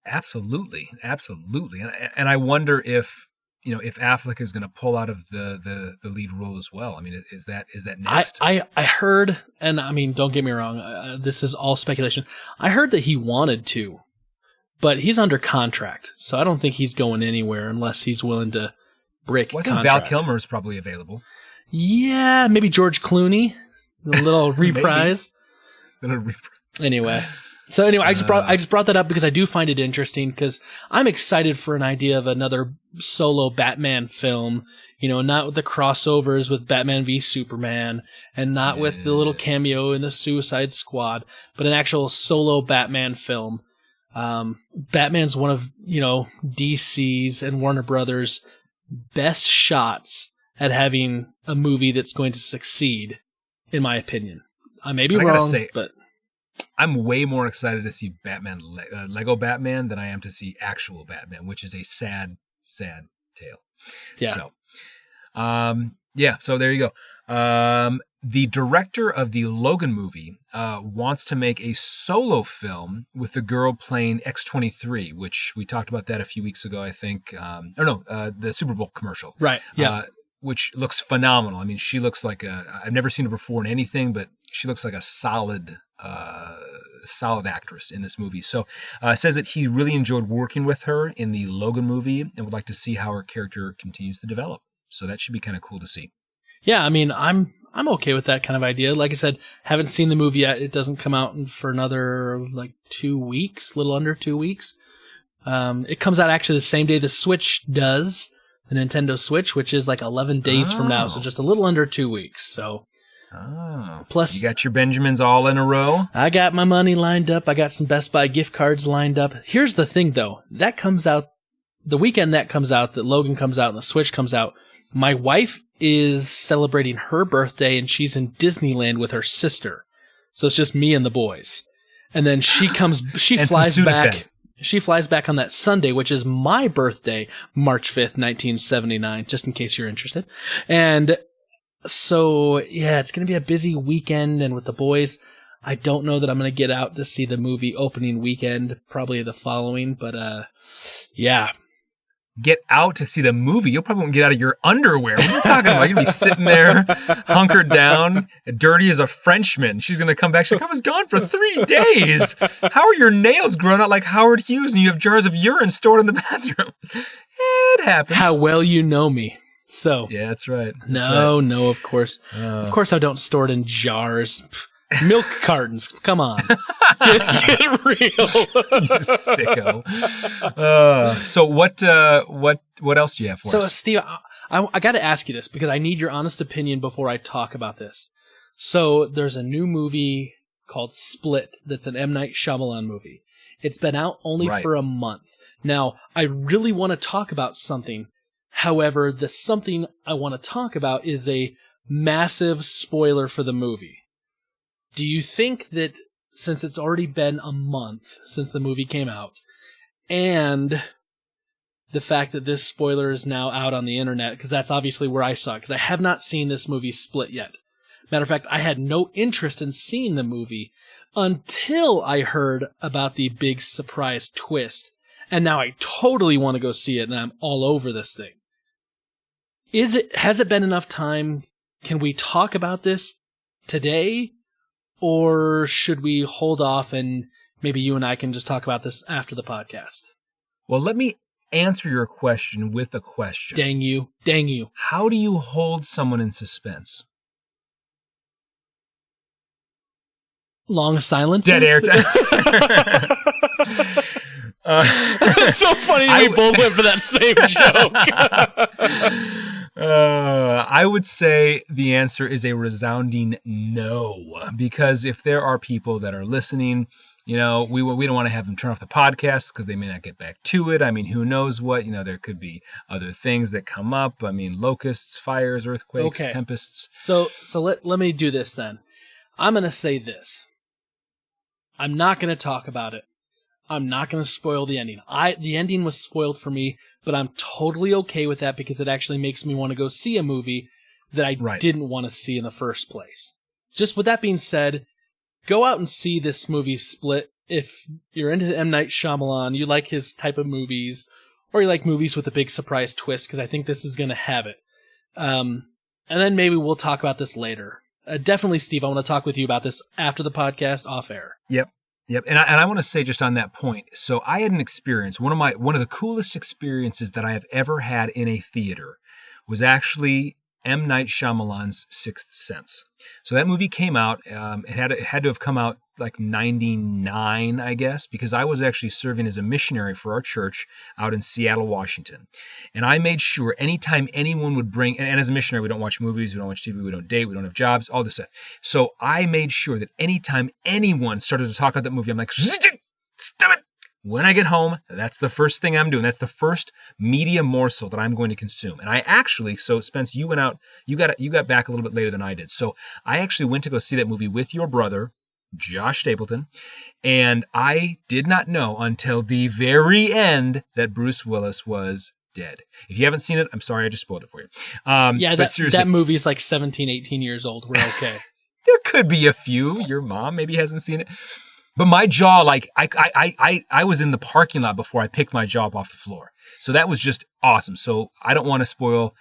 Absolutely. And I wonder if Affleck is going to pull out of the lead role as well. I mean, is that next? I heard, and I mean, don't get me wrong, this is all speculation. I heard that he wanted to, but he's under contract, so I don't think he's going anywhere unless he's willing to break contract. Val Kilmer is probably available. Yeah, maybe George Clooney, a little reprise. Anyway. I just brought that up because I do find it interesting because I'm excited for an idea of another solo Batman film, not with the crossovers with Batman v Superman and not with the little cameo in the Suicide Squad, but an actual solo Batman film. Batman's one of, DC's and Warner Brothers' best shots at having a movie that's going to succeed, in my opinion. I may be wrong, but I'm way more excited to see Batman, Lego Batman, than I am to see actual Batman, which is a sad, sad tale. Yeah. So, so there you go. The director of the Logan movie wants to make a solo film with the girl playing X-23, which we talked about that a few weeks ago, I think. The Super Bowl commercial. Right, yeah. Which looks phenomenal. I mean, she looks like I've never seen her before in anything, but she looks like a solid actress in this movie. So says that he really enjoyed working with her in the Logan movie and would like to see how her character continues to develop. So that should be kind of cool to see. Yeah, I mean, I'm okay with that kind of idea. Like I said, haven't seen the movie yet. It doesn't come out for another 2 weeks, little under 2 weeks. It comes out actually the same day the Switch does, the Nintendo Switch, which is 11 days from now, so just a little under 2 weeks. So, plus you got your Benjamins all in a row. I got my money lined up. I got some Best Buy gift cards lined up. Here's the thing, though, that comes out the weekend that comes out, that Logan comes out and the Switch comes out. My wife is celebrating her birthday, and she's in Disneyland with her sister. So it's just me and the boys. And then she flies back. She flies back on that Sunday, which is my birthday, March 5th, 1979, just in case you're interested. And so, yeah, it's going to be a busy weekend. And with the boys, I don't know that I'm going to get out to see the movie opening weekend, probably the following. But, yeah. Get out to see the movie. You'll probably won't get out of your underwear. What are you talking about? You're going to be sitting there, hunkered down, dirty as a Frenchman. She's going to come back. She's like, I was gone for 3 days. How are your nails grown out like Howard Hughes and you have jars of urine stored in the bathroom? It happens. How well you know me. So yeah, that's right. No, of course. Of course I don't store it in jars. Milk cartons. Come on. Get real. You sicko. So what else do you have for us? So, Steve, I got to ask you this because I need your honest opinion before I talk about this. So there's a new movie called Split that's an M. Night Shyamalan movie. It's been out only for a month. Now, I really want to talk about something. However, the something I want to talk about is a massive spoiler for the movie. Do you think that since it's already been a month since the movie came out, and the fact that this spoiler is now out on the internet, because that's obviously where I saw it, because I have not seen this movie Split yet. Matter of fact, I had no interest in seeing the movie until I heard about the big surprise twist. And now I totally want to go see it, and I'm all over this thing. Has it been enough time? Can we talk about this today? Or should we hold off and maybe you and I can just talk about this after the podcast? Well, let me answer your question with a question. Dang you. Dang you. How do you hold someone in suspense? Long silences? Dead air time. It's so funny we both went for that same joke. I would say the answer is a resounding no, because if there are people that are listening, we don't want to have them turn off the podcast because they may not get back to it. I mean, who knows what? There could be other things that come up. I mean, locusts, fires, earthquakes, tempests. So let me do this then. I'm going to say this. I'm not going to talk about it. I'm not going to spoil the ending. The ending was spoiled for me, but I'm totally okay with that because it actually makes me want to go see a movie that I didn't want to see in the first place. Just with that being said, go out and see this movie Split if you're into M. Night Shyamalan, you like his type of movies, or you like movies with a big surprise twist, because I think this is going to have it. And then maybe we'll talk about this later. Definitely, Steve, I want to talk with you about this after the podcast off air. Yep. And I want to say just on that point, so I had an experience, one of the coolest experiences that I have ever had in a theater was actually M. Night Shyamalan's Sixth Sense. So that movie came out, it had to have come out like 99, I guess, because I was actually serving as a missionary for our church out in Seattle, Washington. And I made sure anytime anyone would bring, and as a missionary, we don't watch movies, we don't watch TV, we don't date, we don't have jobs, all this stuff. So I made sure that anytime anyone started to talk about that movie, I'm like, stop it. When I get home, that's the first thing I'm doing. That's the first media morsel that I'm going to consume. And I actually, so Spence, you went out, you got back a little bit later than I did. So I actually went to go see that movie with your brother, Josh Stapleton, and I did not know until the very end that Bruce Willis was dead. If you haven't seen it, I'm sorry, I just spoiled it for you. That movie is like 17, 18 years old. We're okay. There could be a few. Your mom maybe hasn't seen it. But my jaw, like, I was in the parking lot before I picked my jaw up off the floor. So that was just awesome. So I don't want to spoil,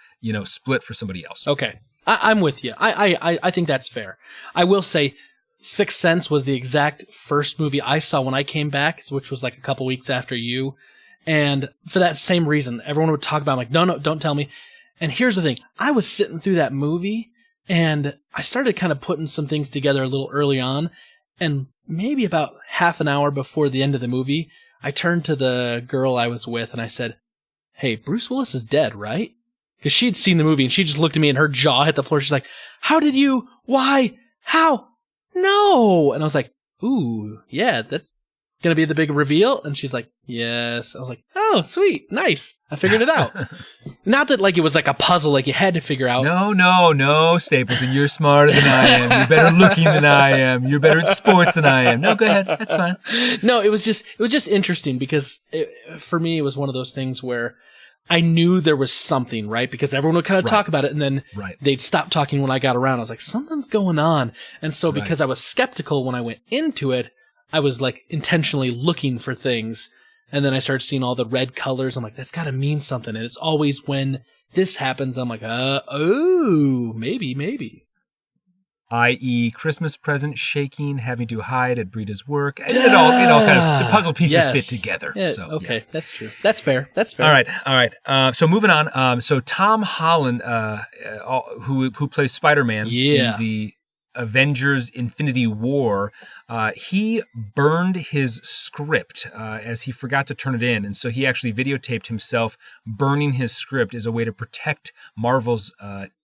Split for somebody else. Okay. I'm with you. I think that's fair. I will say Sixth Sense was the exact first movie I saw when I came back, which was like a couple weeks after you. And for that same reason, everyone would talk about it, like, no, don't tell me. And here's the thing. I was sitting through that movie and I started kind of putting some things together a little early on. And maybe about half an hour before the end of the movie, I turned to the girl I was with and I said, "Hey, Bruce Willis is dead, right?" Because she'd seen the movie and she just looked at me and her jaw hit the floor. She's like, "How did you? Why? How? No!" And I was like, "Ooh, yeah, that's going to be the big reveal." And she's like, "Yes." I was like, "Oh, sweet. Nice. I figured it out." Not that like it was like a puzzle like you had to figure out. No, Stapleton. You're smarter than I am. You're better looking than I am. You're better at sports than I am. No, go ahead. That's fine. No, it was just interesting because for me, it was one of those things where I knew there was something, right? Because everyone would kind of talk about it and then they'd stop talking when I got around. I was like, something's going on. And so because I was skeptical when I went into it, I was like intentionally looking for things. And then I started seeing all the red colors. I'm like, that's got to mean something. And it's always when this happens, I'm like, maybe. I.e. Christmas present shaking, having to hide at Brita's work. And it all kind of, the puzzle pieces fit together. Yeah, so, okay, that's true. That's fair. All right. So moving on. So Tom Holland, who plays Spider-Man in the Avengers Infinity War, he burned his script as he forgot to turn it in. And so he actually videotaped himself burning his script as a way to protect Marvel's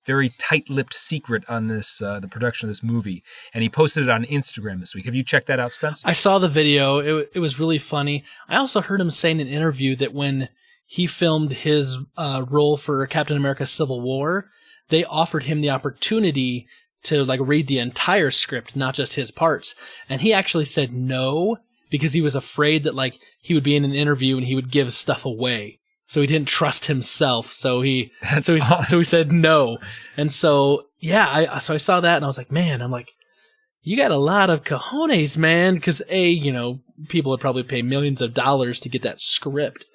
very tight-lipped secret on this the production of this movie. And he posted it on Instagram this week. Have you checked that out, Spence? I saw the video. It was really funny. I also heard him say in an interview that when he filmed his role for Captain America Civil War, they offered him the opportunity to like read the entire script, not just his parts. And he actually said no, because he was afraid that like he would be in an interview and he would give stuff away. So he didn't trust himself. So he said no. And so, yeah, I saw that and I was like, man, I'm like, you got a lot of cojones, man. Because A, you know, people would probably pay millions of dollars to get that script.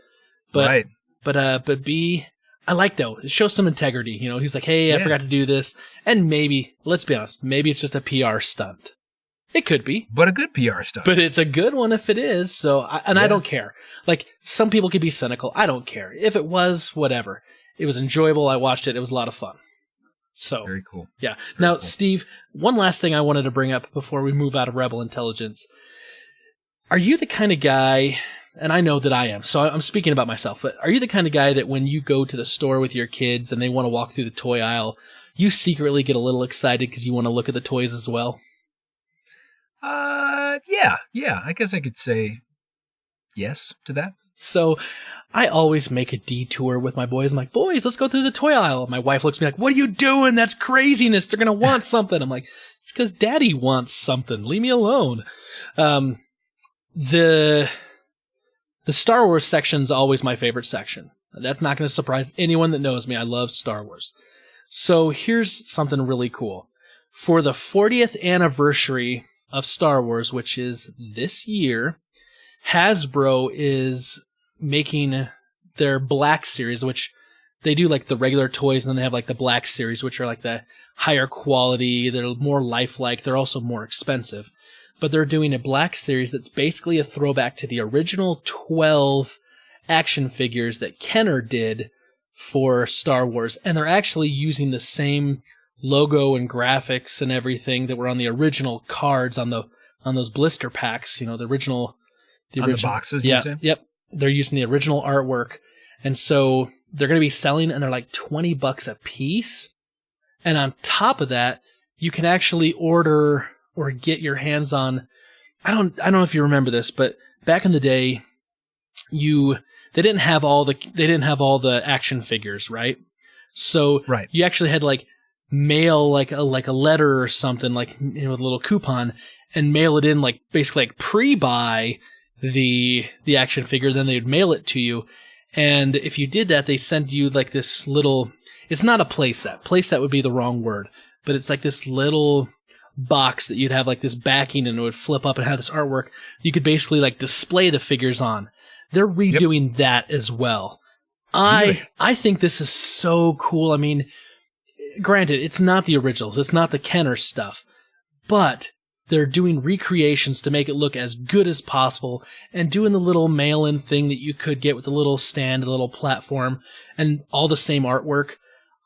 But, right. But B, I like though, it shows some integrity. You know, he's like, hey, I forgot to do this. And maybe, let's be honest, maybe it's just a PR stunt. It could be. But a good PR stunt. But it's a good one if it is. So, I don't care. Like, some people could be cynical. I don't care. If it was, whatever. It was enjoyable. I watched it. It was a lot of fun. So, very cool. Yeah. Very now, cool. Steve, one last thing I wanted to bring up before we move out of Rebel Intelligence. Are you the kind of guy, and I know that I am, so I'm speaking about myself, but are you the kind of guy that when you go to the store with your kids and they want to walk through the toy aisle, you secretly get a little excited because you want to look at the toys as well? Yeah. I guess I could say yes to that. So I always make a detour with my boys. I'm like, boys, let's go through the toy aisle. My wife looks at me like, what are you doing? That's craziness. They're going to want something. I'm like, it's because daddy wants something. Leave me alone. The Star Wars section is always my favorite section. That's not going to surprise anyone that knows me. I love Star Wars. So here's something really cool. For the 40th anniversary of Star Wars, which is this year, Hasbro is making their Black Series, which they do like the regular toys, and then they have like the Black Series, which are like the higher quality, they're more lifelike, they're also more expensive. But they're doing a Black Series that's basically a throwback to the original 12 action figures that Kenner did for Star Wars, and they're actually using the same logo and graphics and everything that were on the original cards on those blister packs, you know, the original on the boxes. Yep. They're using the original artwork. And so they're going to be selling, and they're like $20 a piece. And on top of that, you can actually order or get your hands on, I don't know if you remember this, but back in the day, they didn't have all the action figures, right? So right. You actually had like mail like a letter or something, like, you know, with a little coupon, and mail it in, like basically like pre-buy the action figure, then they'd mail it to you. And if you did that, they sent you like this little, it's not a playset. Playset would be the wrong word, but it's like this little box that you'd have like this backing, and it would flip up and have this artwork. You could basically like display the figures on. They're redoing that as well. Really? I think this is so cool. I mean, granted, it's not the originals. It's not the Kenner stuff, but they're doing recreations to make it look as good as possible, and doing the little mail-in thing that you could get with the little stand, the little platform, and all the same artwork.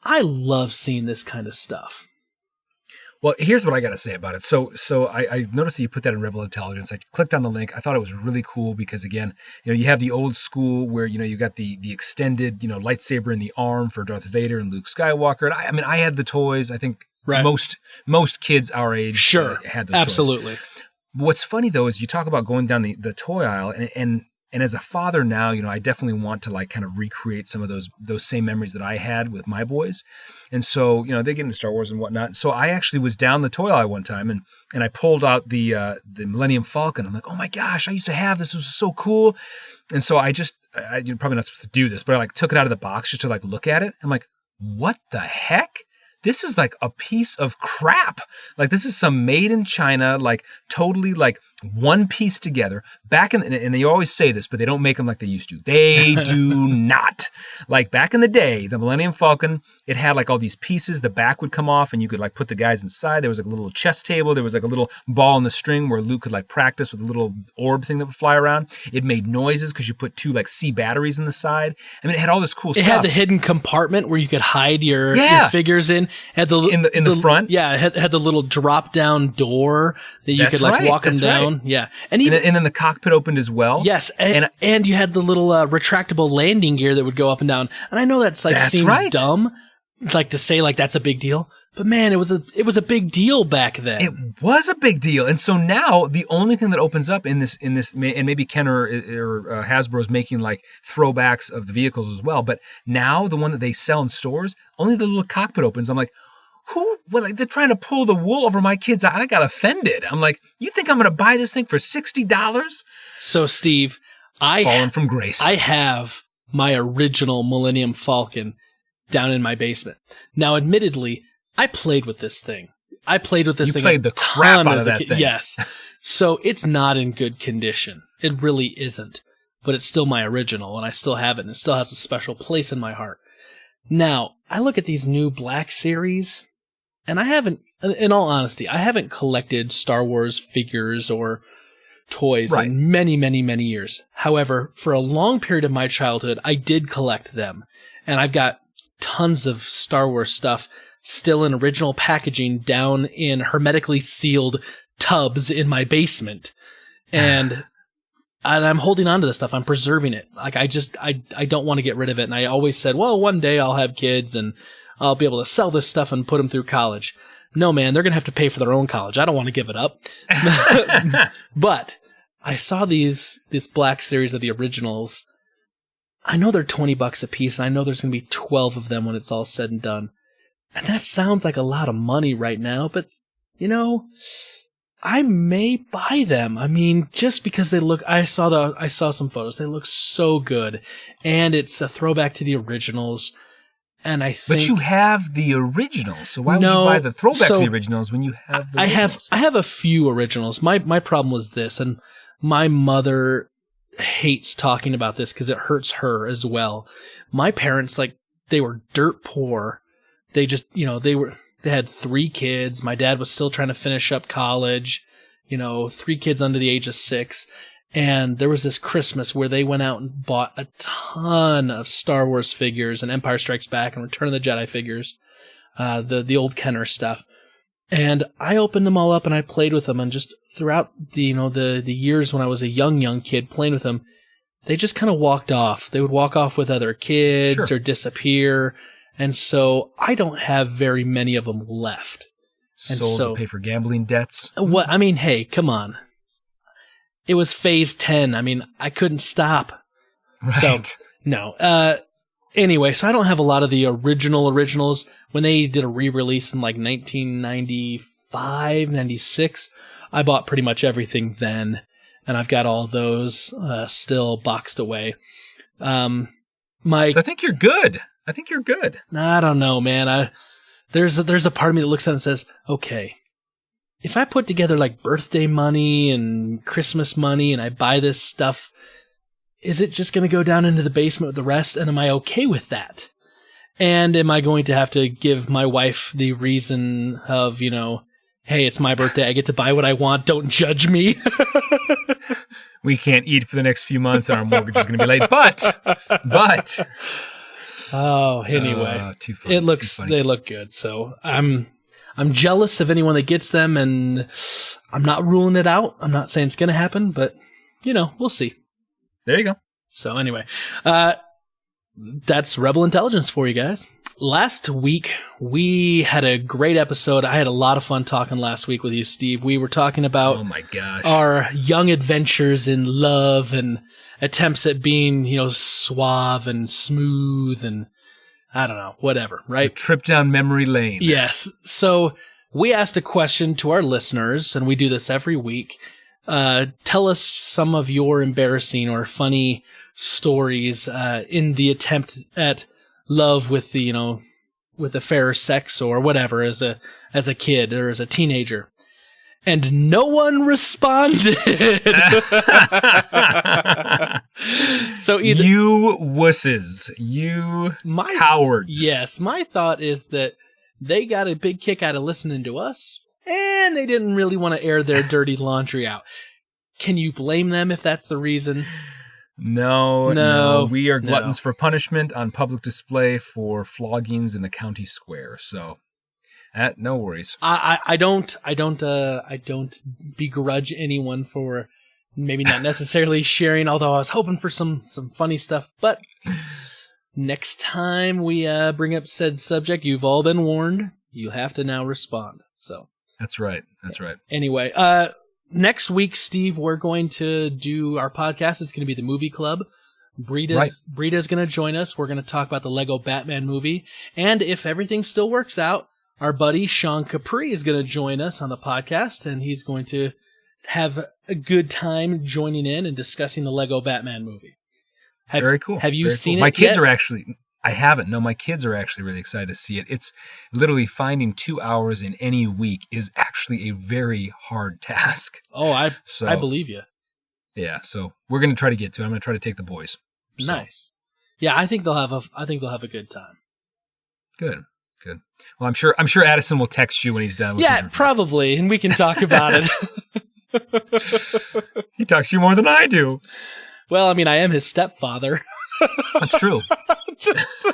I love seeing this kind of stuff. Well, here's what I got to say about it. So I noticed that you put that in Rebel Intelligence. I clicked on the link. I thought it was really cool because, again, you know, you have the old school where, you know, you got the extended, you know, lightsaber in the arm for Darth Vader and Luke Skywalker. And I mean, I had the toys. I think right. most kids our age had those absolutely. toys. What's funny though is you talk about going down the toy aisle, and as a father now, you know, I definitely want to like kind of recreate some of those same memories that I had with my boys. And so, you know, they get into Star Wars and whatnot. So I actually was down the toy aisle one time, and I pulled out the Millennium Falcon. I'm like, oh my gosh, I used to have this. It was so cool. And so you're probably not supposed to do this, but I like took it out of the box just to like look at it. I'm like, what the heck? This is like a piece of crap. Like, this is some made in China, like totally like one piece together. And they always say this, but they don't make them like they used to. They do not. Like back in the day, the Millennium Falcon, it had like all these pieces. The back would come off, and you could like put the guys inside. There was like a little chess table. There was like a little ball in the string where Luke could like practice with a little orb thing that would fly around. It made noises because you put 2 like C batteries in the side. I mean, it had all this cool stuff. It had the hidden compartment where you could hide your figures in. Had the in the front. Yeah, it had the little drop down door that you could like walk them down. Right. Yeah, and then the cockpit opened as well. Yes, and you had the little retractable landing gear that would go up and down. And I know that's seems dumb, like to say like that's a big deal, but man, it was a big deal back then. It was a big deal, and so now the only thing that opens up in this, and maybe Kenner or Hasbro is making like throwbacks of the vehicles as well. But now the one that they sell in stores, only the little cockpit opens. I'm like, who? Well, like, they're trying to pull the wool over my kids. I got offended. I'm like, you think I'm going to buy this thing for $60? So Steve, fallen from grace. I have my original Millennium Falcon down in my basement. Now, admittedly, I played with this thing. I played with this thing. You played the crap out of that thing. Yes. So it's not in good condition. It really isn't. But it's still my original, and I still have it, and it still has a special place in my heart. Now, I look at these new Black Series, and I haven't, in all honesty, I haven't collected Star Wars figures or toys in many, many, many years. However, for a long period of my childhood, I did collect them. And I've got tons of Star Wars stuff still in original packaging down in hermetically sealed tubs in my basement. And I'm holding on to this stuff. I'm preserving it. Like, I don't want to get rid of it. And I always said, well, one day I'll have kids and I'll be able to sell this stuff and put them through college. No, man, they're going to have to pay for their own college. I don't want to give it up. But I saw this Black Series of the originals. I know they're $20 a piece, and I know there's going to be 12 of them when it's all said and done. And that sounds like a lot of money right now, but, you know, I may buy them. I mean, just because they look, I saw some photos. They look so good. And it's a throwback to the originals. And I think. But you have the originals, so why would you buy the throwback to the originals when you have the originals? I have a few originals. My problem was this, and my mother hates talking about this because it hurts her as well. My parents, like, they were dirt poor. They just, you know, they had 3 kids. My dad was still trying to finish up college, you know, 3 kids under the age of 6. And there was this Christmas where they went out and bought a ton of Star Wars figures and Empire Strikes Back and Return of the Jedi figures, the old Kenner stuff. And I opened them all up and I played with them. And just throughout the years when I was a young kid playing with them, they just kind of walked off. They would walk off with other kids or disappear. And so I don't have very many of them left. And sold to pay for gambling debts. What? I mean, hey, come on. It was phase 10. I mean, I couldn't stop. Right. So, no. Anyway, so I don't have a lot of the originals. When they did a re-release in like 1995, 96, I bought pretty much everything then. And I've got all those still boxed away. So I think you're good. I don't know, man. There's a part of me that looks at it and says, okay, if I put together like birthday money and Christmas money and I buy this stuff, is it just going to go down into the basement with the rest? And am I okay with that? And am I going to have to give my wife the reason of, you know, hey, it's my birthday, I get to buy what I want, don't judge me? We can't eat for the next few months and our mortgage is going to be late. But. Oh, anyway, too funny, they look good. So I'm jealous of anyone that gets them, and I'm not ruling it out. I'm not saying it's going to happen, but, you know, we'll see. There you go. So anyway, that's Rebel Intelligence for you guys. Last week, we had a great episode. I had a lot of fun talking last week with you, Steve. We were talking about our young adventures in love and attempts at being, you know, suave and smooth and I don't know, whatever, right? A trip down memory lane. Yes. So we asked a question to our listeners, and we do this every week. Tell us some of your embarrassing or funny stories in the attempt at love with the, you know, with the fairer sex or whatever as a kid or as a teenager. And no one responded. So either you wusses, you cowards. Yes, my thought is that they got a big kick out of listening to us, and they didn't really want to air their dirty laundry out. Can you blame them if that's the reason? No. We are gluttons for punishment on public display for floggings in the county square. So, no worries. I don't begrudge anyone for maybe not necessarily sharing. Although I was hoping for some funny stuff, but next time we bring up said subject, you've all been warned. You have to now respond. So That's right. Anyway, next week, Steve, we're going to do our podcast. It's going to be the movie club. Breda's going to join us. We're going to talk about the Lego Batman movie. And if everything still works out, our buddy Sean Capri is going to join us on the podcast, and he's going to have a good time joining in and discussing the Lego Batman movie. Very cool. Have you seen it My kids yet? are actually... I haven't. No, my kids are actually really excited to see it. It's literally finding 2 hours in any week is actually a very hard task. Oh, I believe you. Yeah, so we're going to try to get to it. I'm going to try to take the boys. So. Nice. Yeah, I think they'll have a good time. Good. Well, I'm sure Addison will text you when he's done with Yeah, probably, and we can talk about it. He talks to you more than I do. Well, I mean, I am his stepfather. That's true. Just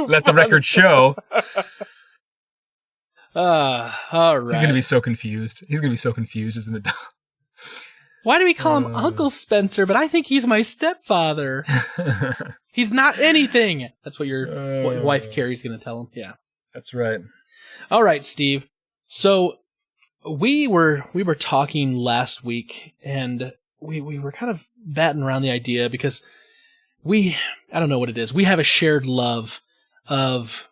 let the record show. All right. He's going to be so confused. He's going to be so confused as an adult. Why do we call him Uncle Spencer? But I think he's my stepfather. He's not anything. That's what your wife Carrie's going to tell him. Yeah. That's right. All right, Steve. So we were talking last week, and we were kind of batting around the idea because I don't know what it is. We have a shared love of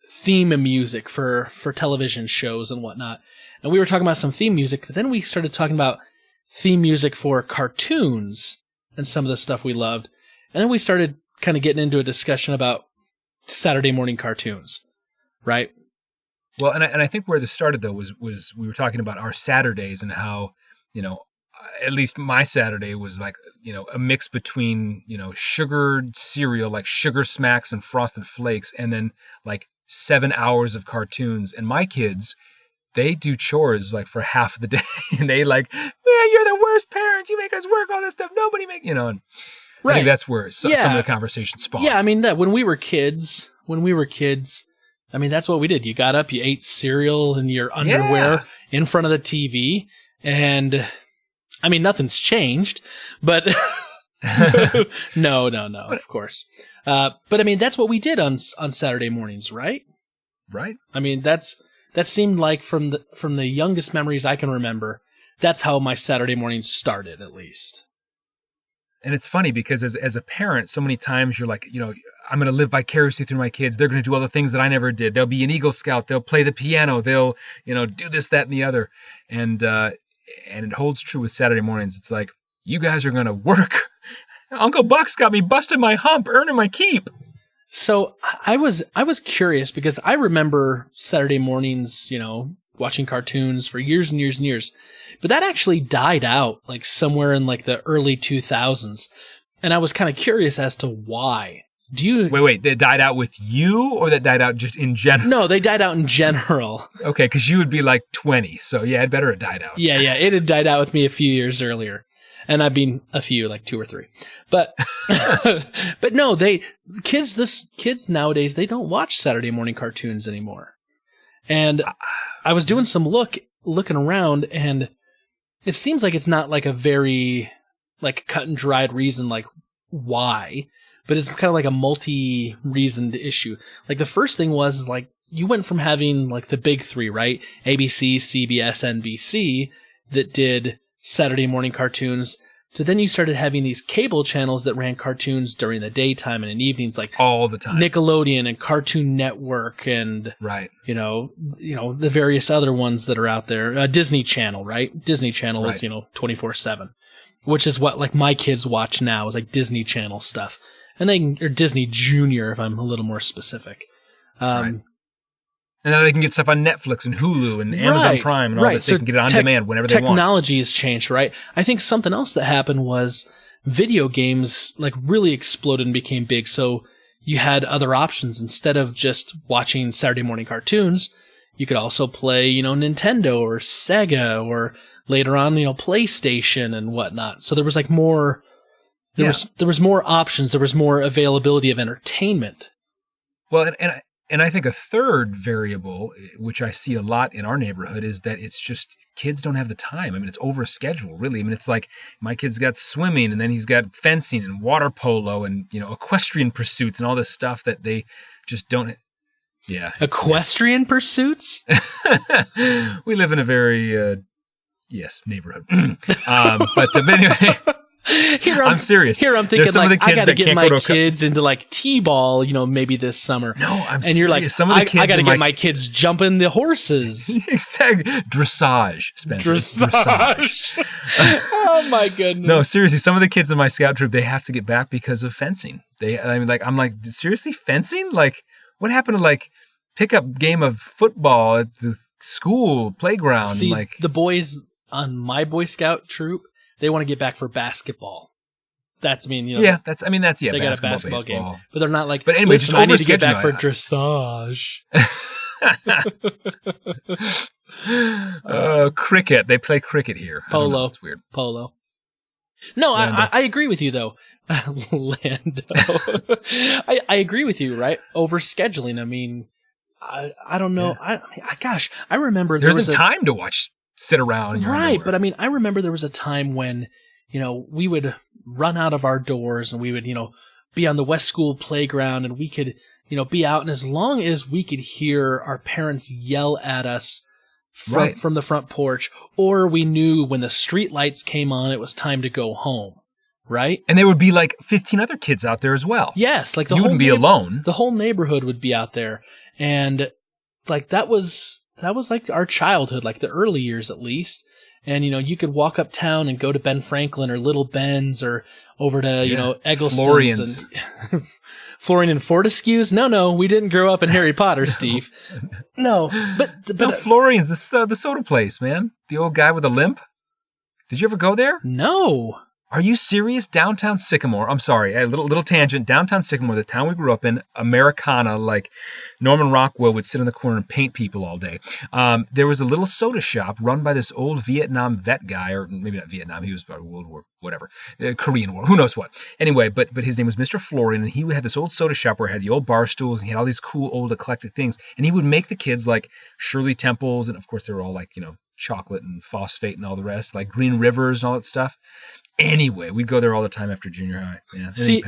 theme music for television shows and whatnot. And we were talking about some theme music, but then we started talking about theme music for cartoons and some of the stuff we loved. And then we started kind of getting into a discussion about Saturday morning cartoons, right? Well, and I think where this started, though, was we were talking about our Saturdays and how, at least my Saturday was like, a mix between, sugared cereal, like Sugar Smacks and Frosted Flakes, and then like 7 hours of cartoons. And my kids, they do chores like for half of the day. And they like, man, you're the worst parents. You make us work all this stuff. Nobody make, and right. I think that's where some of the conversation spawned. Yeah, I mean, when we were kids, I mean, that's what we did. You got up, you ate cereal in your underwear in front of the TV, and I mean, nothing's changed, but no, of course. But I mean, that's what we did on Saturday mornings, right? Right. I mean, that seemed like from the youngest memories I can remember, that's how my Saturday mornings started, at least. And it's funny because as a parent, so many times you're like, I'm going to live vicariously through my kids. They're going to do all the things that I never did. They'll be an Eagle Scout. They'll play the piano. They'll, do this, that, and the other. And it holds true with Saturday mornings. It's like, you guys are going to work. Uncle Buck's got me busting my hump, earning my keep. So I was curious because I remember Saturday mornings, watching cartoons for years and years and years, but that actually died out like somewhere in like the early 2000s. And I was kind of curious as to why. Do you wait? That died out with you, or that died out just in general? No, they died out in general. Okay, because you would be like 20, so yeah, it better have died out. Yeah, it had died out with me a few years earlier, and I've been a few, like 2 or 3. But but no, kids nowadays, they don't watch Saturday morning cartoons anymore. And I was doing some looking around, and it seems like it's not like a very like cut and dried reason like why. But it's kind of like a multi-reasoned issue. Like the first thing was like you went from having like the big three, right? ABC, CBS, NBC that did Saturday morning cartoons to then you started having these cable channels that ran cartoons during the daytime and in evenings, like all the time. Nickelodeon and Cartoon Network and right. The various other ones that are out there. Disney Channel, right? Disney Channel right. is 24/7, which is what like my kids watch now is like Disney Channel stuff. And or Disney Junior, if I'm a little more specific. Right. And now they can get stuff on Netflix and Hulu and Amazon Prime and all this. They can get it on demand whenever they want. Technology has changed, right? I think something else that happened was video games like really exploded and became big. So you had other options. Instead of just watching Saturday morning cartoons, you could also play, Nintendo or Sega or later on, PlayStation and whatnot. So there was like more... There was more options. There was more availability of entertainment. Well, and And I think a third variable, which I see a lot in our neighborhood, is that it's just kids don't have the time. I mean, it's over a schedule, really. I mean, it's like my kid's got swimming, and then he's got fencing and water polo and, equestrian pursuits and all this stuff that they just don't. Yeah. Equestrian pursuits? We live in a very, neighborhood. But anyway. I'm serious. Here I'm thinking like I got to get my kids into like t-ball, maybe this summer. No, I'm serious. And you're like, some of the kids I got to get my kids jumping the horses. Exactly. Dressage, Spencer. Dressage. Oh my goodness. No, seriously, some of the kids in my scout troop, they have to get back because of fencing. I'm like, seriously, fencing? Like, what happened to like pickup game of football at the school playground? See, the boys on my Boy Scout troop, they want to get back for basketball. They got a basketball game, but they're not like. But anyway, I need to get back for dressage. Cricket. They play cricket here. Polo. It's weird. Polo. No, I agree with you though. Lando. I agree with you, right? Over scheduling. I mean, I don't know. Yeah. I remember there was a time to sit around. Right, but I mean, I remember there was a time when, we would run out of our doors and we would, be on the West School playground and we could, be out. And as long as we could hear our parents yell at us from the front porch, or we knew when the street lights came on, it was time to go home. Right? And there would be like 15 other kids out there as well. Yes. Like you wouldn't be alone. The whole neighborhood would be out there. And like that was like our childhood, like the early years at least. And, you could walk uptown and go to Ben Franklin or Little Ben's or over to, Eggleston's. Florian's. And Florian and Fortescue's? No, we didn't grow up in Harry Potter, Steve. No, but Florian's, the soda place, man. The old guy with a limp. Did you ever go there? No. Are you serious? Downtown Sycamore. I'm sorry, a little tangent. Downtown Sycamore, the town we grew up in, Americana, like Norman Rockwell would sit in the corner and paint people all day. There was a little soda shop run by this old Vietnam vet guy, or maybe not Vietnam, he was about World War, whatever, Korean War, who knows what. Anyway, but his name was Mr. Florian, and he had this old soda shop where he had the old bar stools, and he had all these cool old eclectic things, and he would make the kids like Shirley Temples, and of course they were all like, chocolate and phosphate and all the rest, like Green Rivers and all that stuff. Anyway, we'd go there all the time after junior high. Yeah, see,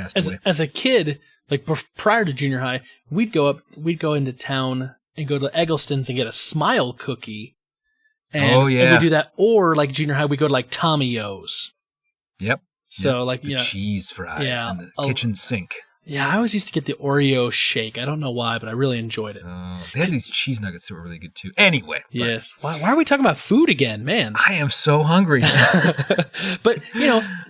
as a kid, like prior to junior high, we'd go into town and go to Eggleston's and get a Smile cookie. And we'd do that. Or like junior high, we'd go to like Tommy O's. Yep. So like, the cheese fries and the kitchen sink. Yeah, I always used to get the Oreo shake. I don't know why, but I really enjoyed it. They had these cheese nuggets that were really good too. Anyway. Yes. Why are we talking about food again, man? I am so hungry. But,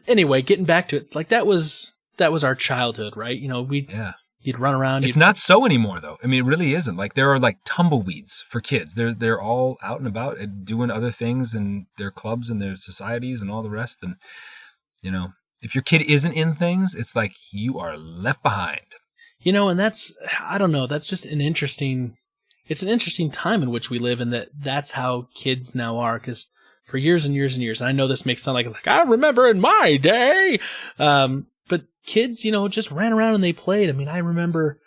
anyway, getting back to it, like that was our childhood, right? You'd run around. It's not so anymore, though. I mean, it really isn't. Like there are like tumbleweeds for kids. They're all out and about and doing other things in their clubs and their societies and all the rest. And, if your kid isn't in things, it's like you are left behind. And I don't know, that's just an interesting time in which we live, and that's how kids now are, because for years and years and years, and I know this makes sound like I remember in my day, but kids, just ran around and they played. I mean, I remember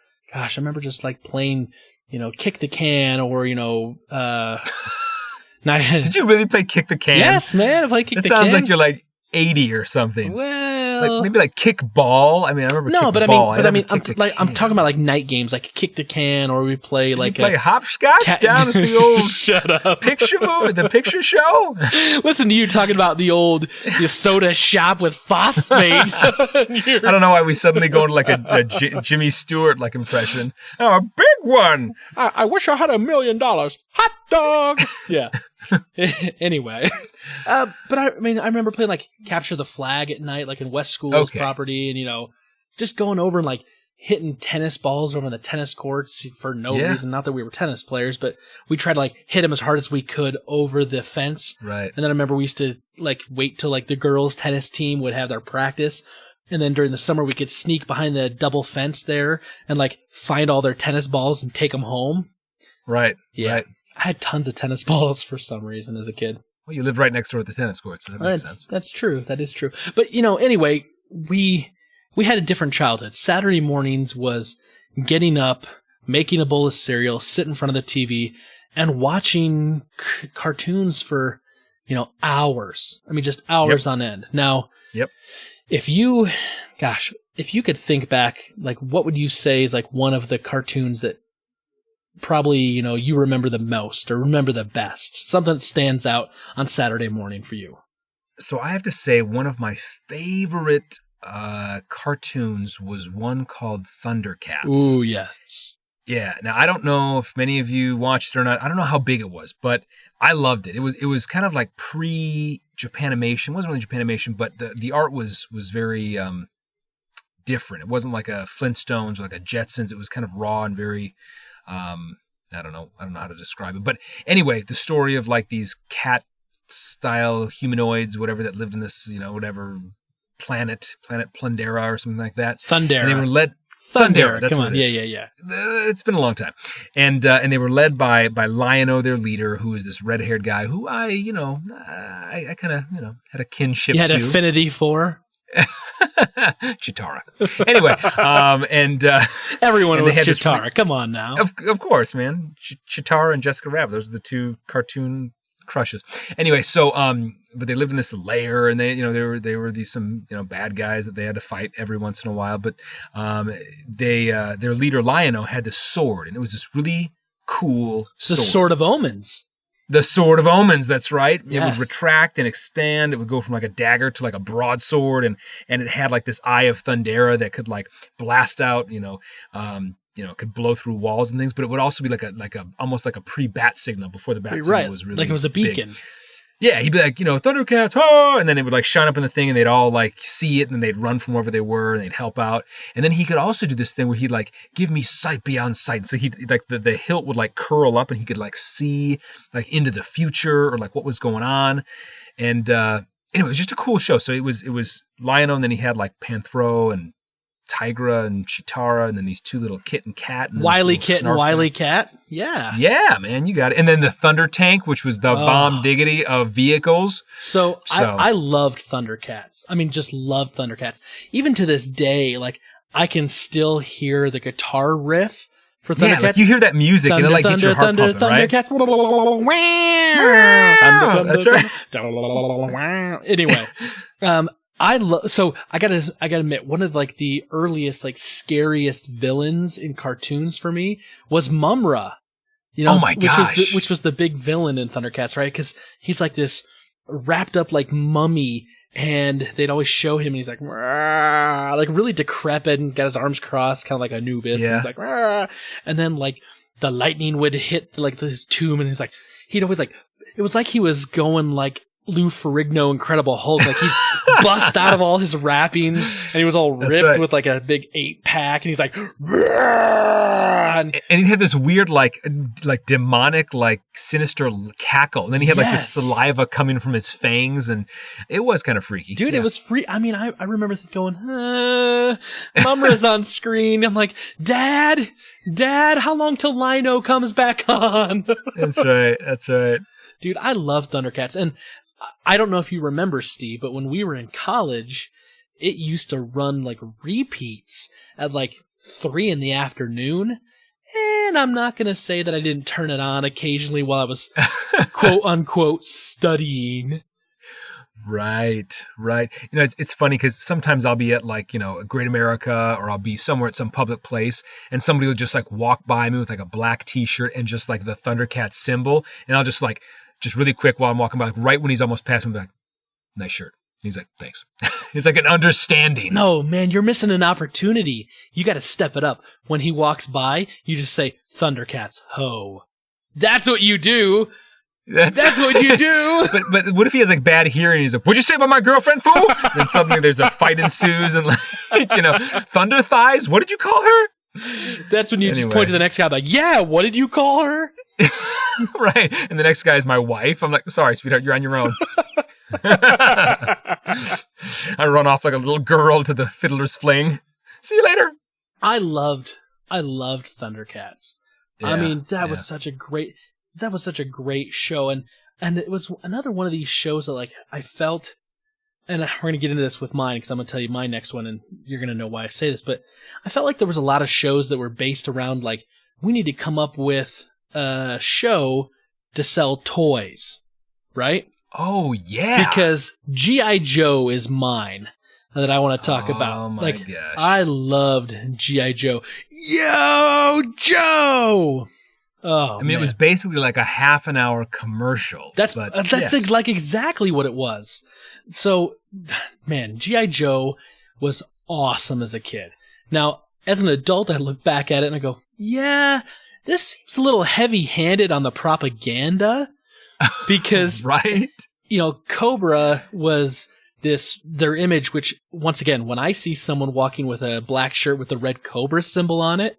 just like playing, kick the can or, Did you really play kick the can? Yes, man, I played kick the can. It sounds like you're like 80 or something. Well, maybe like kick ball. I mean, I remember. No, but I'm talking about like night games, like kick the can, or we play like play hopscotch down at the old shut up picture movie, the picture show. Listen to you talking about the soda shop with phosphates. I don't know why we suddenly go into like a Jimmy Stewart like impression. Oh, a big one. I wish I had $1 million. Hot dog. Yeah. Anyway, but I remember playing like capture the flag at night, like in West School's property, and just going over and like hitting tennis balls over on the tennis courts for no reason. Not that we were tennis players, but we tried to like hit them as hard as we could over the fence. Right. And then I remember we used to like wait till like the girls' tennis team would have their practice. And then during the summer, we could sneak behind the double fence there and like find all their tennis balls and take them home. Right. Yeah. Right. I had tons of tennis balls for some reason as a kid. Well, you lived right next door to the tennis courts, so that makes sense. That's true. That is true. But, anyway, we had a different childhood. Saturday mornings was getting up, making a bowl of cereal, sit in front of the TV, and watching cartoons for, hours. I mean, just hours on end. Now, if you could think back, like, what would you say is like one of the cartoons that probably, you remember the most or remember the best? Something that stands out on Saturday morning for you. So I have to say one of my favorite cartoons was one called Thundercats. Ooh, yes. Yeah. Now I don't know if many of you watched it or not. I don't know how big it was, but I loved it. It was kind of like pre-Japanimation. It wasn't really Japanimation, but the art was very different. It wasn't like a Flintstones or like a Jetsons. It was kind of raw and very I don't know how to describe it. But anyway, the story of like these cat style humanoids, whatever, that lived in this, whatever planet Plundera or something like that. Thundera. And they were led Thundera. That's Come what on. it is. Yeah. It's been a long time. And they were led by Lion-O, their leader, who is this red-haired guy who I kind of, had a kinship to. You had affinity for? Chitara. Anyway, everyone was Chitara. Come on now. Of course, man. Chitara and Jessica Rabbit. Those are the two cartoon crushes. Anyway, so but they lived in this lair, and they were these some bad guys that they had to fight every once in a while. But their leader Lion-O had this sword, and it was this really cool sword. The Sword of Omens. The Sword of Omens, that's right. Yes. It would retract and expand. It would go from like a dagger to like a broadsword, and it had like this Eye of Thundera that could like blast out, could blow through walls and things. But it would also be like a almost like a pre-bat signal before the bat signal was really like it was a beacon. Big. Yeah, he'd be like, Thundercats, oh! And then it would like shine up in the thing, and they'd all like see it, and then they'd run from wherever they were, and they'd help out. And then he could also do this thing where he'd like give me sight beyond sight. So he'd like the hilt would like curl up, and he could like see like into the future or like what was going on. And anyway, it was just a cool show. So it was Lion-O, and then he had like Panthro and Tigra and Chitara, and then these two little kit and cat. And Wily Kit and Wily Cat. Yeah. Yeah, man, you got it. And then the Thunder Tank, which was the bomb diggity of vehicles. So I loved Thundercats. I mean, just loved Thundercats. Even to this day, like, I can still hear the guitar riff for Thundercats. Yeah, like you hear that music, and it like gets your heart pumping, right? Thundercats. That's right. Anyway, I gotta admit, one of like the earliest, like scariest villains in cartoons for me was Mumra. Oh my gosh. Which was the big villain in Thundercats, right? Because he's like this wrapped up like mummy, and they'd always show him, and he's like, like really decrepit and got his arms crossed, kind of like Anubis. Yeah. He's like, and then like the lightning would hit like his tomb, and he'd always like, it was like he was going like Lou Ferrigno Incredible Hulk, like he'd bust out of all his wrappings, and he was all ripped with like a big 8-pack, and he's like, and he had this weird like demonic like sinister cackle, and then he had like this saliva coming from his fangs, and it was kind of freaky. Dude, It was free. I mean, I remember going, Mumra's on screen. I'm like, Dad, how long till Lion-O comes back on? That's right. Dude, I love Thundercats, and I don't know if you remember, Steve, but when we were in college, it used to run like repeats at like 3 p.m. And I'm not going to say that I didn't turn it on occasionally while I was quote unquote studying. Right. It's funny because sometimes I'll be at like, a Great America, or I'll be somewhere at some public place, and somebody will just like walk by me with like a black t-shirt and just like the Thundercats symbol. And I'll just really quick while I'm walking by, like right when he's almost past me, like, nice shirt. He's like, thanks. It's like an understanding. No, man, you're missing an opportunity. You got to step it up. When he walks by, you just say, Thundercats, ho. That's what you do. That's what you do. But what if he has like bad hearing? He's like, what'd you say about my girlfriend, fool? And then suddenly there's a fight ensues, and like, Thunder Thighs, what did you call her? That's when you just point to the next guy like, yeah, what did you call her? Right. And the next guy is my wife. I'm like, sorry, sweetheart, you're on your own. I run off like a little girl to the fiddler's fling. See you later. I loved Thundercats. Yeah, I mean, that was such a great show, and it was another one of these shows that like I felt, and we're going to get into this with mine because I'm going to tell you my next one, and you're going to know why I say this, but I felt like there was a lot of shows that were based around like we need to come up with a show to sell toys, right? Oh, yeah. Because G.I. Joe is mine that I want to talk about. Oh, my like, gosh. I loved G.I. Joe. Yo, Joe! Oh, I mean, it was basically like a half an hour commercial. That's yes. like exactly what it was. So, man, G.I. Joe was awesome as a kid. Now, as an adult, I look back at it and I go, yeah, this seems a little heavy-handed on the propaganda. Because, right? You know, Cobra was their image, which, once again, when I see someone walking with a black shirt with the red Cobra symbol on it,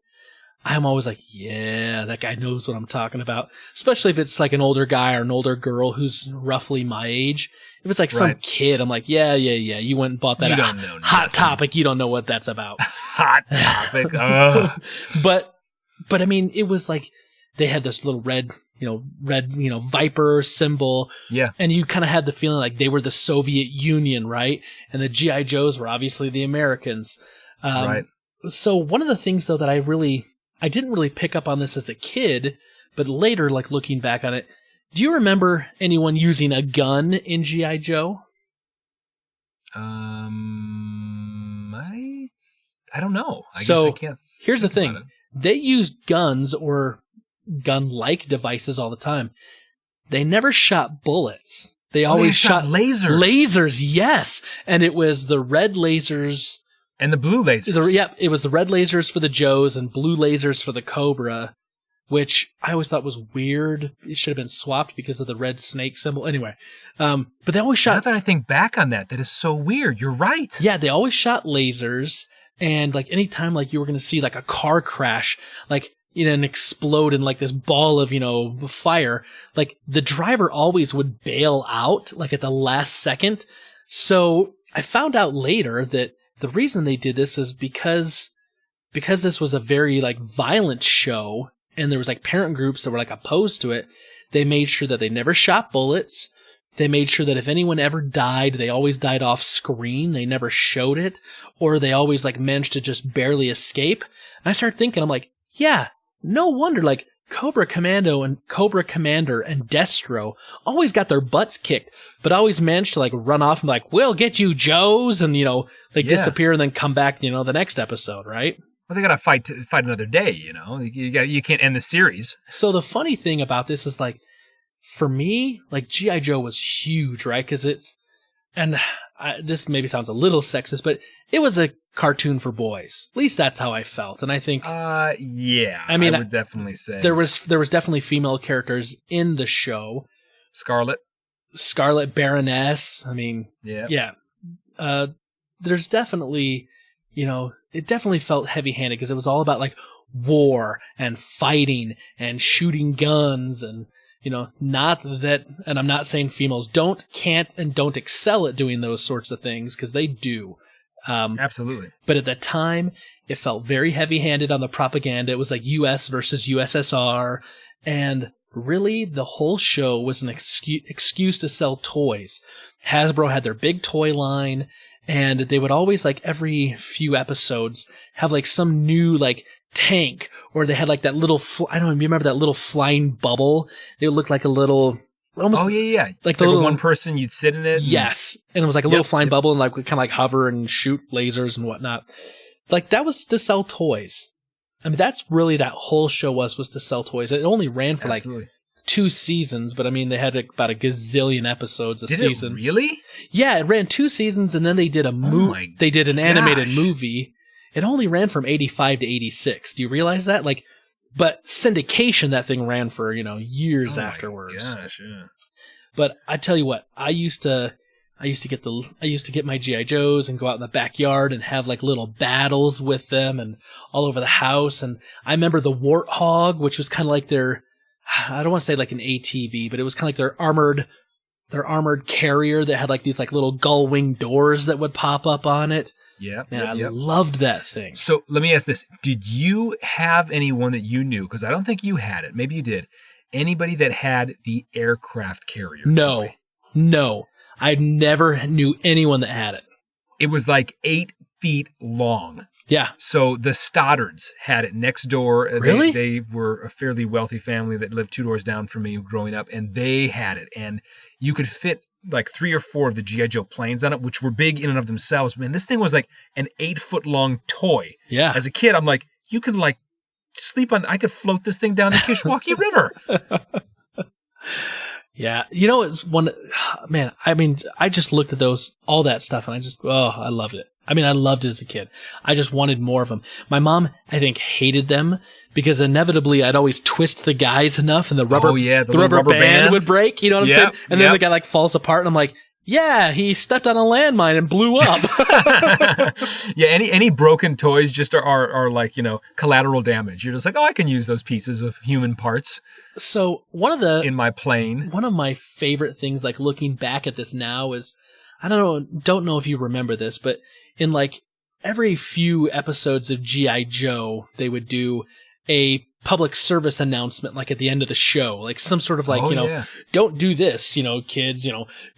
I'm always like, yeah, that guy knows what I'm talking about. Especially if it's like an older guy or an older girl who's roughly my age. If it's like some kid, I'm like, yeah, you went and bought that. You don't know Hot Topic, you don't know what that's about. Hot Topic. But I mean, it was like they had this little red, Viper symbol. Yeah. And you kind of had the feeling like they were the Soviet Union, right? And the G.I. Joes were obviously the Americans. Right. So one of the things, though, that I didn't really pick up on this as a kid, but later, like looking back on it, do you remember anyone using a gun in G.I. Joe? I don't know. I guess I can't. Here's the thing. They used guns or gun-like devices all the time. They never shot bullets. They always shot lasers. Lasers, yes. And it was the red lasers. And the blue lasers. It was the red lasers for the Joes and blue lasers for the Cobra, which I always thought was weird. It should have been swapped because of the red snake symbol. Anyway, but they always shot... Now that I think back on that is so weird. You're right. Yeah, they always shot lasers, and like anytime like you were going to see like a car crash, like, and explode in like this ball of, fire, like the driver always would bail out like at the last second. So I found out later that the reason they did this is because this was a very like violent show and there was like parent groups that were like opposed to it. They made sure that they never shot bullets. They made sure that if anyone ever died, they always died off screen. They never showed it, or they always like managed to just barely escape. And I started thinking, I'm like, yeah, no wonder like Cobra Commando and Cobra Commander and Destro always got their butts kicked, but always managed to like run off and be like, we'll get you, Joes, and disappear and then come back, the next episode, right? Well, they gotta fight another day, You can't end the series. So the funny thing about this is like, for me, like G.I. Joe was huge, right? Because this maybe sounds a little sexist, but it was a cartoon for boys. At least that's how I felt, and I think. Yeah. I would definitely say there was definitely female characters in the show. Scarlet Baroness. I mean, yeah. There's definitely, it definitely felt heavy-handed because it was all about like war and fighting and shooting guns and. Not that, and I'm not saying females can't, and don't excel at doing those sorts of things, because they do. Absolutely. But at the time, it felt very heavy-handed on the propaganda. It was like U.S. versus USSR, and really, the whole show was an excuse to sell toys. Hasbro had their big toy line, and they would always, like, every few episodes, have, like, some new, like, tank, or they had like that little I don't know, you remember that little flying bubble? It looked like a little almost like the little one person, you'd sit in it. Yes. And it was like a little flying bubble, and like we kind of like hover and shoot lasers and whatnot. Like that was to sell toys. I mean, that's really that whole show was to sell toys. It only ran for like 2 seasons, but I mean they had about a gazillion episodes a season. Did it really? Yeah, it ran 2 seasons, and then they did they did an animated movie. It only ran from 85 to 86. Do you realize that? Like, but syndication, that thing ran for, years afterwards. Gosh, yeah. But I tell you what, I used to get my G.I. Joes and go out in the backyard and have like little battles with them and all over the house. And I remember the Warthog, which was kind of like I don't want to say like an ATV, but it was kind of like their armored carrier that had like these like little gull wing doors that would pop up on it. Yeah. Man, I loved that thing. So let me ask this. Did you have anyone that you knew? Because I don't think you had it. Maybe you did. Anybody that had the aircraft carrier? No. I never knew anyone that had it. It was like 8 feet long. Yeah. So the Stoddards had it next door. Really? They were a fairly wealthy family that lived 2 doors down from me growing up, and they had it. And you could fit like 3 or 4 of the G.I. Joe planes on it, which were big in and of themselves. Man, this thing was like an 8-foot-long toy. Yeah. As a kid, I'm like, you could like sleep on. I could float this thing down the Kishwaukee River. Yeah. You know, it's one, man, I mean, I just looked at all that stuff, and I loved it. I mean, I loved it as a kid. I just wanted more of them. My mom, I think, hated them because inevitably I'd always twist the guys enough and the rubber band would break. You know what I'm saying? And then the guy like falls apart, and I'm like, yeah, he stepped on a landmine and blew up. Yeah, any broken toys just are like, collateral damage. You're just like, oh, I can use those pieces of human parts. So in my plane. One of my favorite things, like looking back at this now, is I don't know if you remember this, but in like every few episodes of G.I. Joe, they would do a public service announcement, like at the end of the show, like some sort of like, don't do this, kids,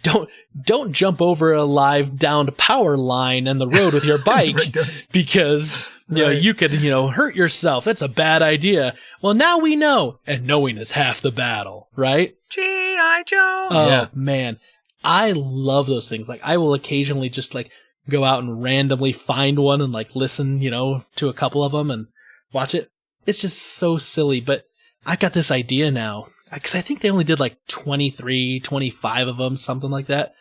don't jump over a live downed power line on the road with your bike because, you could, hurt yourself. It's a bad idea. Well, now we know, and knowing is half the battle, right? G.I. Joe. Oh, man. I love those things. Like, I will occasionally just like go out and randomly find one and like listen, to a couple of them and watch it. It's just so silly, but I got this idea now because I think they only did like 23, 25 of them, something like that.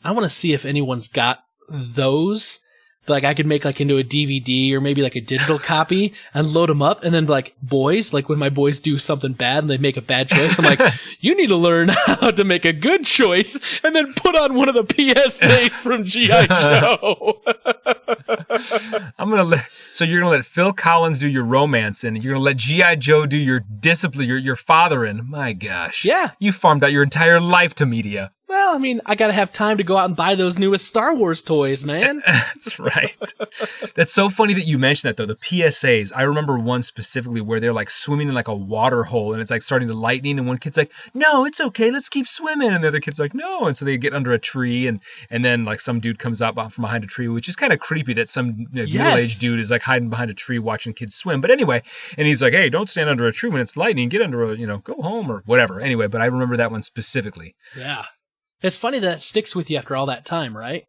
I want to see if anyone's got those. Like I could make like into a DVD or maybe like a digital copy and load them up, and then like boys, like when my boys do something bad and they make a bad choice, I'm like, you need to learn how to make a good choice, and then put on one of the PSAs from G.I. Joe. So you're gonna let Phil Collins do your romance, and you're gonna let G.I. Joe do your discipline, your fathering. My gosh. Yeah. You farmed out your entire life to media. Well, I mean, I gotta have time to go out and buy those newest Star Wars toys, man. That's right. That's so funny that you mentioned that, though. The PSAs, I remember one specifically where they're like swimming in like a water hole, and it's like starting to lightning, and one kid's like, no, it's okay, let's keep swimming, and the other kid's like, no, and so they get under a tree, and then like some dude comes up from behind a tree, which is kind of creepy that some middle-aged dude is like hiding behind a tree watching kids swim. But anyway, and he's like, hey, don't stand under a tree when it's lightning, get under go home or whatever. Anyway, but I remember that one specifically. Yeah. It's funny that it sticks with you after all that time, right?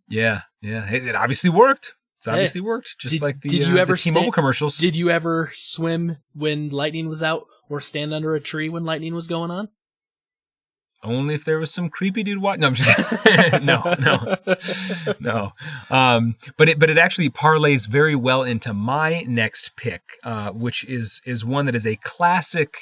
Yeah. It obviously worked. It's obviously worked, just like the T-Mobile commercials. Did you ever swim when lightning was out or stand under a tree when lightning was going on? Only if there was some creepy dude watching. No, I'm just kidding. No. But it actually parlays very well into my next pick, which is one that is a classic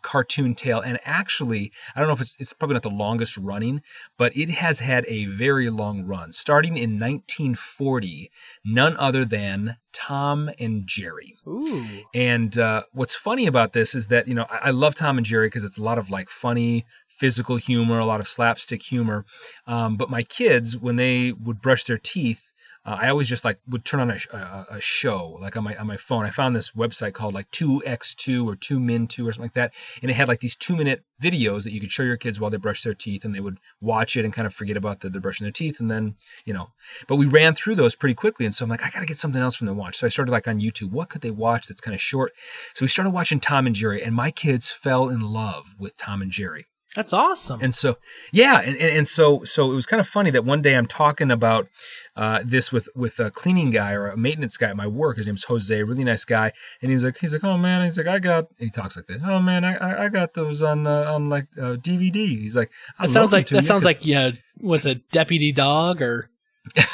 cartoon tale, and actually I don't know if it's probably not the longest running, but it has had a very long run, starting in 1940, none other than Tom and Jerry. Ooh. And what's funny about this is that I love Tom and Jerry because it's a lot of like funny physical humor, a lot of slapstick humor, but my kids, when they would brush their teeth, I always just like would turn on a show like on my phone. I found this website called like 2x2 or 2min2 or something like that, and it had like these 2-minute videos that you could show your kids while they brush their teeth, and they would watch it and kind of forget about that they're brushing their teeth, and then But we ran through those pretty quickly, and so I'm like, I gotta get something else from them to watch. So I started like on YouTube, what could they watch that's kind of short? So we started watching Tom and Jerry, and my kids fell in love with Tom and Jerry. That's awesome. And so, yeah, and so it was kind of funny that one day I'm talking about this with a cleaning guy or a maintenance guy at my work. His name's Jose, a really nice guy, and he's like, oh man, he talks like that. Oh man, I got those on like DVD. He's like, that sounds like was it Deputy Dog or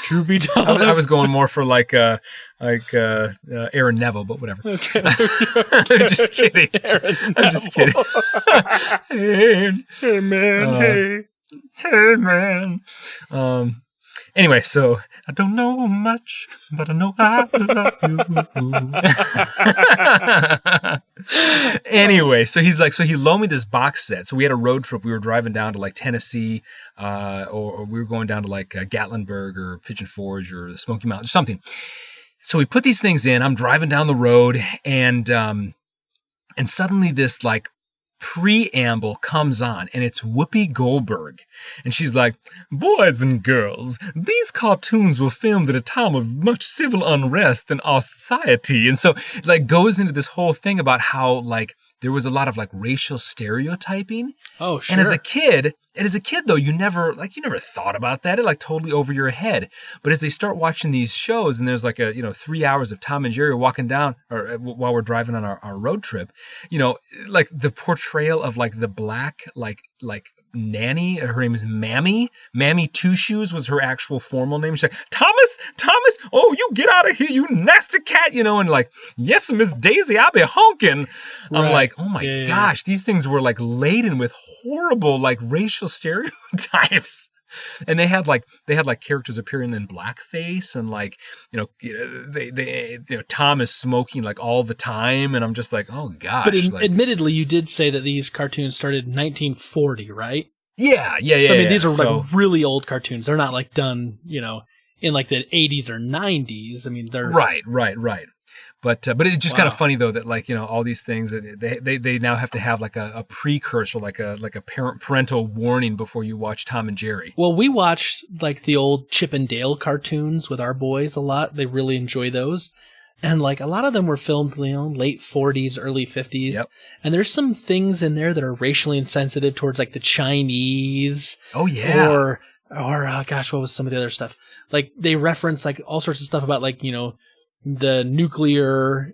Droopy Dog? I was going more for like Aaron Neville, but whatever. Okay. I'm just kidding. I'm just kidding. Hey man, hey man. Anyway, so I don't know much, but I know I love you. Anyway, so he's like, so he loaned me this box set. So we had a road trip. We were driving down to like Tennessee, or we were going down to like Gatlinburg or Pigeon Forge or the Smoky Mountains or something. So we put these things in. I'm driving down the road, and suddenly this like preamble comes on, and it's Whoopi Goldberg. And she's like, "Boys and girls, these cartoons were filmed at a time of much civil unrest in our society." And so, like, goes into this whole thing about how, like, there was a lot of, like, racial stereotyping. Oh, sure. And as a kid though, you never thought about that. It, like, totally over your head. But as they start watching these shows, and there's like 3 hours of Tom and Jerry walking down, or while we're driving on our road trip, like the portrayal of, like, the black, like nanny, her name is Mammy Two Shoes was her actual formal name. She's like, Thomas, oh, you get out of here, you nasty cat, and like, "Yes, Miss Daisy, I'll be honking." I'm like, oh my gosh, these things were, like, laden with horrible, like, racial stereotypes. And they had like characters appearing in blackface, and, like, they Tom is smoking, like, all the time, and I'm just like, oh gosh. But admittedly, you did say that these cartoons started in 1940, right? Yeah. So I mean, these are like really old cartoons. They're not like done, in like the 80s or 90s. I mean, they're right. But it's just kind of funny though that, like, all these things, they now have to have like a precursor, like a parental warning before you watch Tom and Jerry. Well, we watch like the old Chip and Dale cartoons with our boys a lot. They really enjoy those. And, like, a lot of them were filmed, late 40s, early 50s. Yep. And there's some things in there that are racially insensitive towards, like, the Chinese. Oh, yeah. Or gosh, what was some of the other stuff? Like, they reference, like, all sorts of stuff about, like, the nuclear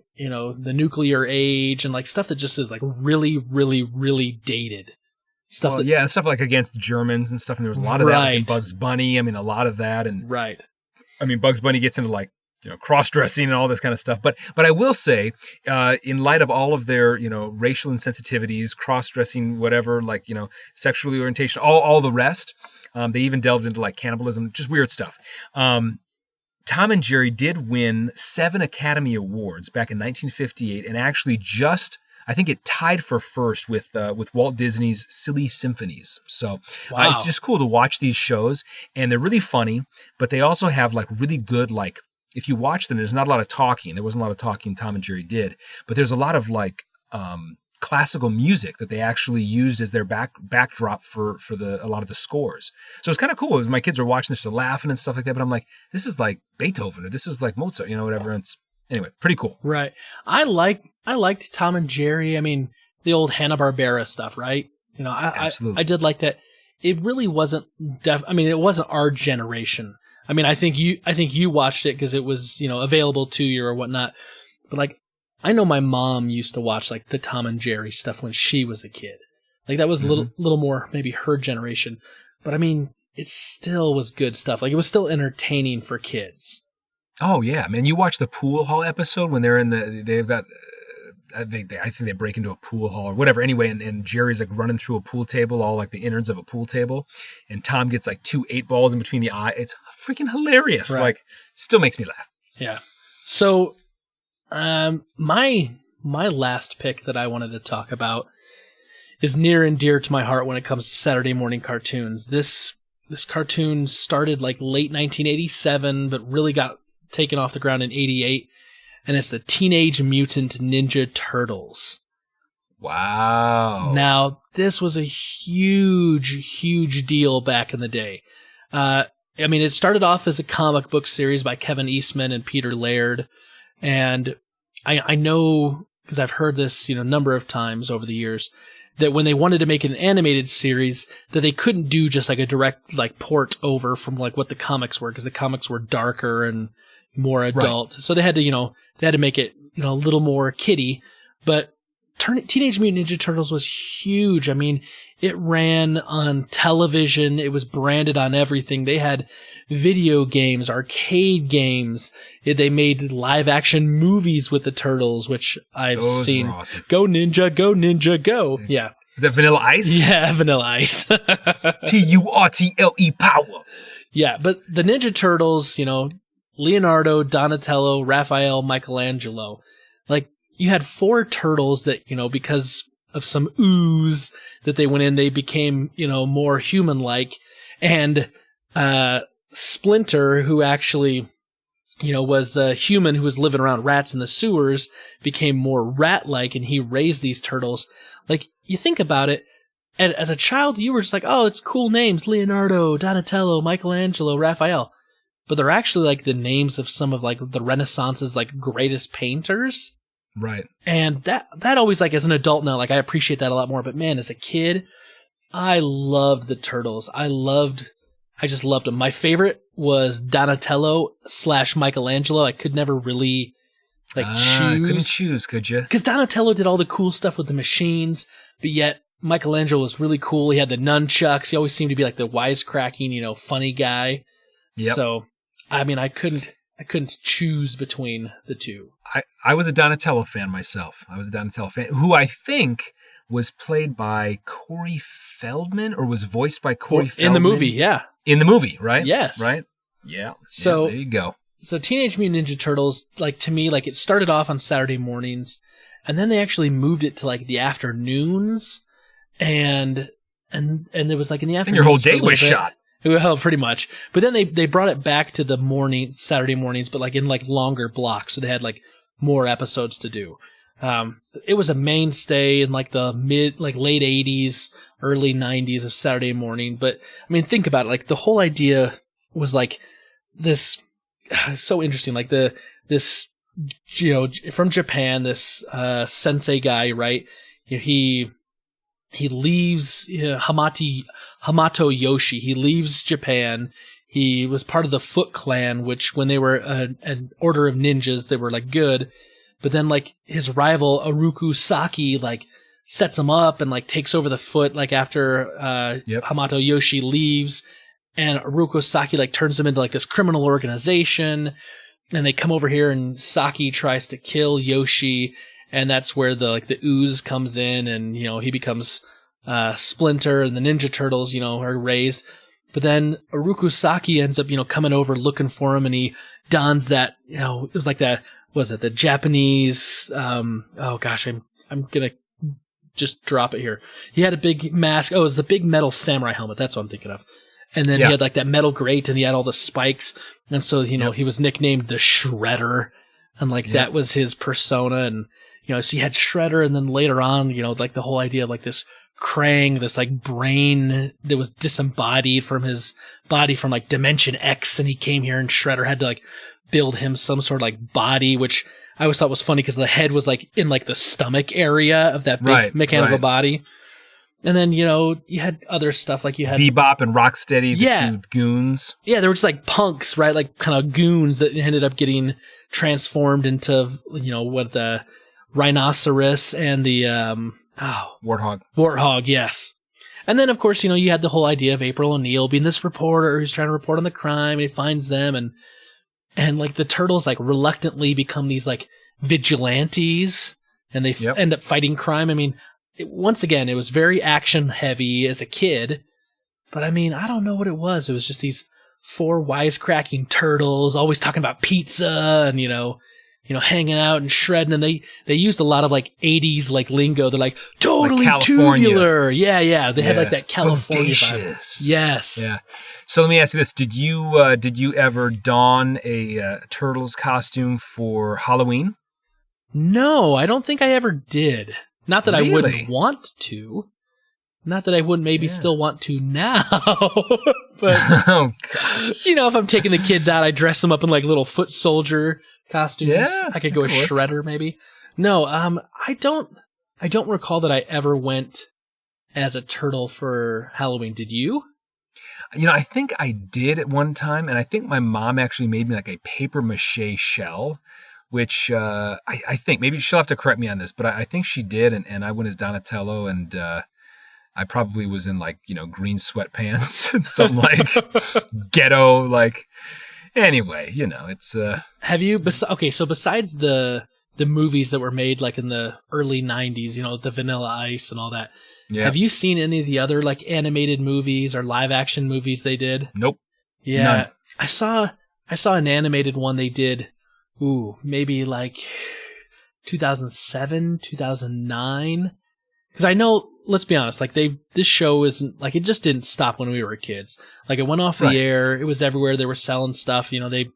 age, and, like, stuff that just is, like, really, really, really dated. Stuff stuff like against Germans and stuff. And there was a lot of that, like, in Bugs Bunny. I mean, a lot of that. And right. I mean, Bugs Bunny gets into, like, cross-dressing and all this kind of stuff. But I will say, in light of all of their, racial insensitivities, cross-dressing, whatever, like, sexual orientation, all the rest, they even delved into, like, cannibalism, just weird stuff. Tom and Jerry did win 7 Academy Awards back in 1958, and actually I think it tied for first with Walt Disney's Silly Symphonies. So it's just cool to watch these shows, and they're really funny, but they also have, like, really good, like, if you watch them, there's not a lot of talking. There wasn't a lot of talking Tom and Jerry did, but there's a lot of, like, classical music that they actually used as their backdrop for a lot of the scores. So it's kind of cool. As my kids are watching this, they're laughing and stuff like that, but I'm like, this is like Beethoven, or this is like Mozart, whatever. Anyway, pretty cool. Right. I liked Tom and Jerry. I mean, the old Hanna-Barbera stuff, right? Absolutely. I did like that. It really wasn't it wasn't our generation. I mean, I think you watched it because it was, available to you or whatnot. But, like, I know my mom used to watch, like, the Tom and Jerry stuff when she was a kid. Like, that was a little more maybe her generation. But, I mean, it still was good stuff. Like, it was still entertaining for kids. Oh, yeah. Man, you watch the pool hall episode when they've got... I think they break into a pool hall or whatever. Anyway, and Jerry's, like, running through a pool table, all like the innards of a pool table, and Tom gets, like, 2 8-balls in between the eye. It's freaking hilarious. Right. Like, still makes me laugh. Yeah. So, my last pick that I wanted to talk about is near and dear to my heart when it comes to Saturday morning cartoons. This cartoon started, like, late 1987, but really got taken off the ground in 88. And it's the Teenage Mutant Ninja Turtles. Wow. Now, this was a huge, huge deal back in the day. It started off as a comic book series by Kevin Eastman and Peter Laird. And I know, because I've heard this, a number of times over the years, that when they wanted to make an animated series, that they couldn't do just like a direct, like, port over from, like, what the comics were, because the comics were darker and more adult. Right. So they had to make it, a little more kiddie. But Teenage Mutant Ninja Turtles was huge. I mean, it ran on television. It was branded on everything. They had video games, arcade games. They made live action movies with the Turtles, which I've seen. Awesome. Go Ninja, go. Yeah. Is that Vanilla Ice? Yeah, Vanilla Ice. TURTLE power. Yeah, but the Ninja Turtles, Leonardo, Donatello, Raphael, Michelangelo. Like, you had 4 turtles that, because of some ooze that they went in, they became, more human-like. And Splinter, who actually was a human who was living around rats in the sewers, became more rat-like, and he raised these turtles. Like, you think about it, and as a child, you were just like, oh, it's cool names, Leonardo, Donatello, Michelangelo, Raphael. But they're actually, like, the names of some of, like, the Renaissance's, like, greatest painters. Right. And that always, like, as an adult now, like, I appreciate that a lot more. But, man, as a kid, I loved the turtles. I just loved them. My favorite was Donatello / Michelangelo. I could never really, choose. Couldn't choose, could you? Because Donatello did all the cool stuff with the machines, but yet Michelangelo was really cool. He had the nunchucks. He always seemed to be like the wisecracking, funny guy. Yep. So, I mean, I couldn't choose between the two. I was a Donatello fan myself. Who I think was played by Corey Feldman, or was voiced by Corey Feldman. In the movie, yeah. In the movie, right? Yes. Right? Yeah. So there you go. So Teenage Mutant Ninja Turtles, like, to me, like, it started off on Saturday mornings, and then they actually moved it to, like, the afternoons, and it was, like, in the afternoons. And your whole day was shot. Well, pretty much. But then they brought it back to the Saturday mornings, but, like, in, like, longer blocks, so they had, like, more episodes to do. It was a mainstay in, like, the late 80s, early 90s of Saturday morning. But, I mean, think about it. Like, the whole idea was, like, this, so interesting. Like, this, from Japan, this, sensei guy, right? He leaves, Hamato Yoshi. He leaves Japan. He was part of the Foot Clan, which, when they were an order of ninjas, they were, like, good. But then, like, his rival, Uruku Saki, like, sets him up and, like, takes over the Foot, like, after Hamato Yoshi leaves. And Uruku Saki, like, turns him into, like, this criminal organization. And they come over here, and Saki tries to kill Yoshi. And that's where the ooze comes in, and, he becomes Splinter, and the Ninja Turtles, are raised. But then Uruku Saki ends up, coming over looking for him, and he dons that, it was like that, was it the Japanese, oh gosh, I'm gonna just drop it here. He had a big mask. Oh, it was the big metal samurai helmet. That's what I'm thinking of. And then he had, like, that metal grate, and he had all the spikes. And so, he was nicknamed the Shredder, and, like, that was his persona. And, so he had Shredder, and then later on, like, the whole idea of, like, this Krang, this, like, brain that was disembodied from his body from, like, Dimension X, and he came here, and Shredder had to, like, build him some sort of, like, body, which I always thought was funny because the head was, like, in, like, the stomach area of that big mechanical body. And then, you had other stuff, like you had Bebop and Rocksteady, the two goons. Yeah, there were just, like, punks, right? Like, kind of goons that ended up getting transformed into, what the rhinoceros and the Warthog, yes. And then, of course, you had the whole idea of April O'Neil being this reporter who's trying to report on the crime, and he finds them, and like, the turtles, like, reluctantly become these, like, vigilantes, and they end up fighting crime. I mean, once again, it was very action heavy as a kid, but I mean, I don't know what it was. It was just these 4 wisecracking turtles always talking about pizza and, hanging out and shredding. And they used a lot of, like, 80s, like, lingo. They're like, totally like tubular. Yeah. They had, like, that California vibe. Yes. Yeah. So let me ask you this. Did you ever don a Turtles costume for Halloween? No, I don't think I ever did. Not that I wouldn't want to. Not that I wouldn't maybe still want to now. But, oh, gosh. If I'm taking the kids out, I dress them up in, like, little foot soldier costumes. Yeah, I could go as Shredder, maybe. No, I don't recall that I ever went as a turtle for Halloween. Did you? I think I did at one time, and I think my mom actually made me, like, a paper mache shell, which I think, maybe she'll have to correct me on this, but I think she did, and I went as Donatello, and I probably was in, like, green sweatpants and some, like, ghetto, like, anyway, it's... Have you, so besides the movies that were made, like, in the early 90s, the Vanilla Ice and all that, have you seen any of the other, like, animated movies or live action movies they did? Nope. Yeah. None. I saw an animated one they did, maybe like 2007, 2009. Because I know, let's be honest, like, this show isn't, like, it just didn't stop when we were kids. Like, it went off the air, it was everywhere, they were selling stuff, they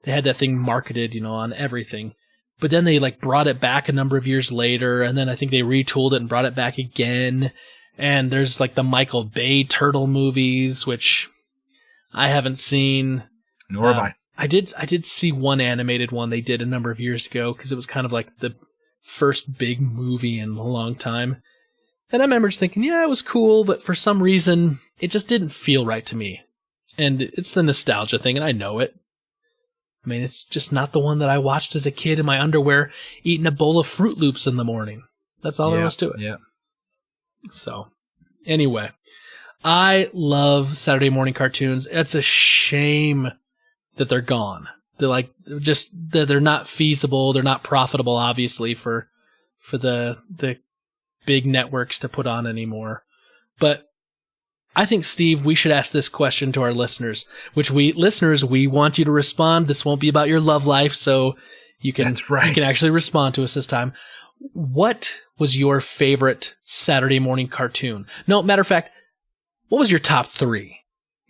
they had that thing marketed, on everything. But then they like brought it back a number of years later, and then I think they retooled it and brought it back again. And there's like the Michael Bay Turtle movies, which I haven't seen. Nor have I. I did see one animated one they did a number of years ago because it was kind of like the first big movie in a long time. And I remember just thinking, yeah, it was cool, but for some reason, it just didn't feel right to me. And it's the nostalgia thing, and I know it. I mean, it's just not the one that I watched as a kid in my underwear eating a bowl of Fruit Loops in the morning. That's all there was to it. Yeah. So, anyway, I love Saturday morning cartoons. It's a shame that they're gone. They're like, just, they're not feasible. They're not profitable, obviously, for the big networks to put on anymore. But I think, Steve, we should ask this question to our listeners, which we want you to respond. This won't be about your love life, so you can actually respond to us this time. What was your favorite Saturday morning cartoon? No, matter of fact, what was your top 3?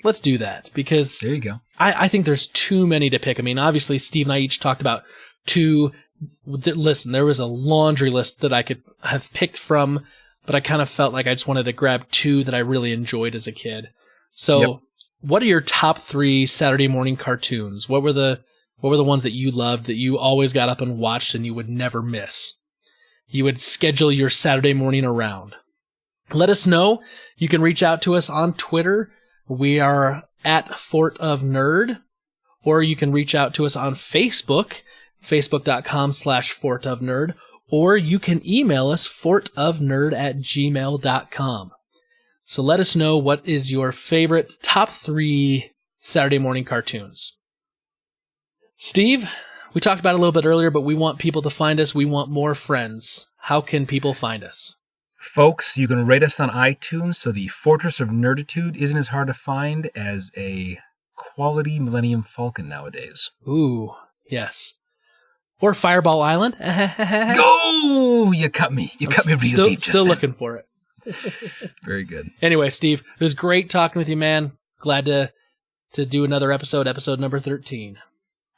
Let's do that, because there you go. I think there's too many to pick. I mean, obviously, Steve and I each talked about 2. Listen, there was a laundry list that I could have picked from, but I kind of felt like I just wanted to grab 2 that I really enjoyed as a kid. So, What are your top 3 Saturday morning cartoons? What were the ones that you loved, that you always got up and watched and you would never miss? You would schedule your Saturday morning around. Let us know. You can reach out to us on Twitter. We are at Fort of Nerd. Or you can reach out to us on Facebook, facebook.com/Fort of Nerd. Or you can email us, fortofnerd@gmail.com. So let us know what is your favorite top 3 Saturday morning cartoons. Steve, we talked about it a little bit earlier, but we want people to find us. We want more friends. How can people find us? Folks, you can rate us on iTunes, so the Fortress of Nerditude isn't as hard to find as a quality Millennium Falcon nowadays. Ooh, yes. Or Fireball Island. Go! You cut me. You cut me real deep. Still looking for it. Very good. Anyway, Steve, it was great talking with you, man. Glad to do another episode number 13.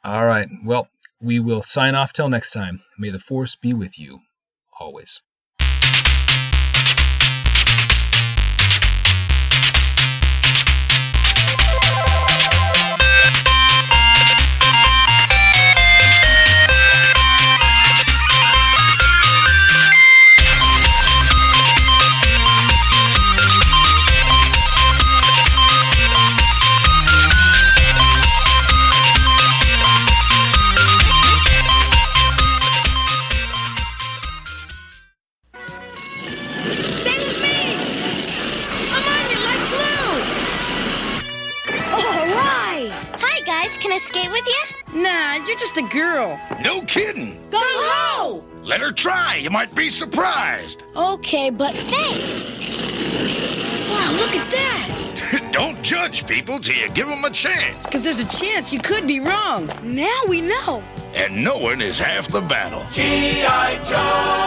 All right. Well, we will sign off till next time. May the Force be with you always. Can I skate with you? Nah, you're just a girl. No kidding. Go! Let her try. You might be surprised. Okay, but thanks. Wow, look at that. Don't judge people till you give them a chance. Because there's a chance you could be wrong. Now we know. And knowing is half the battle. G.I. Joe!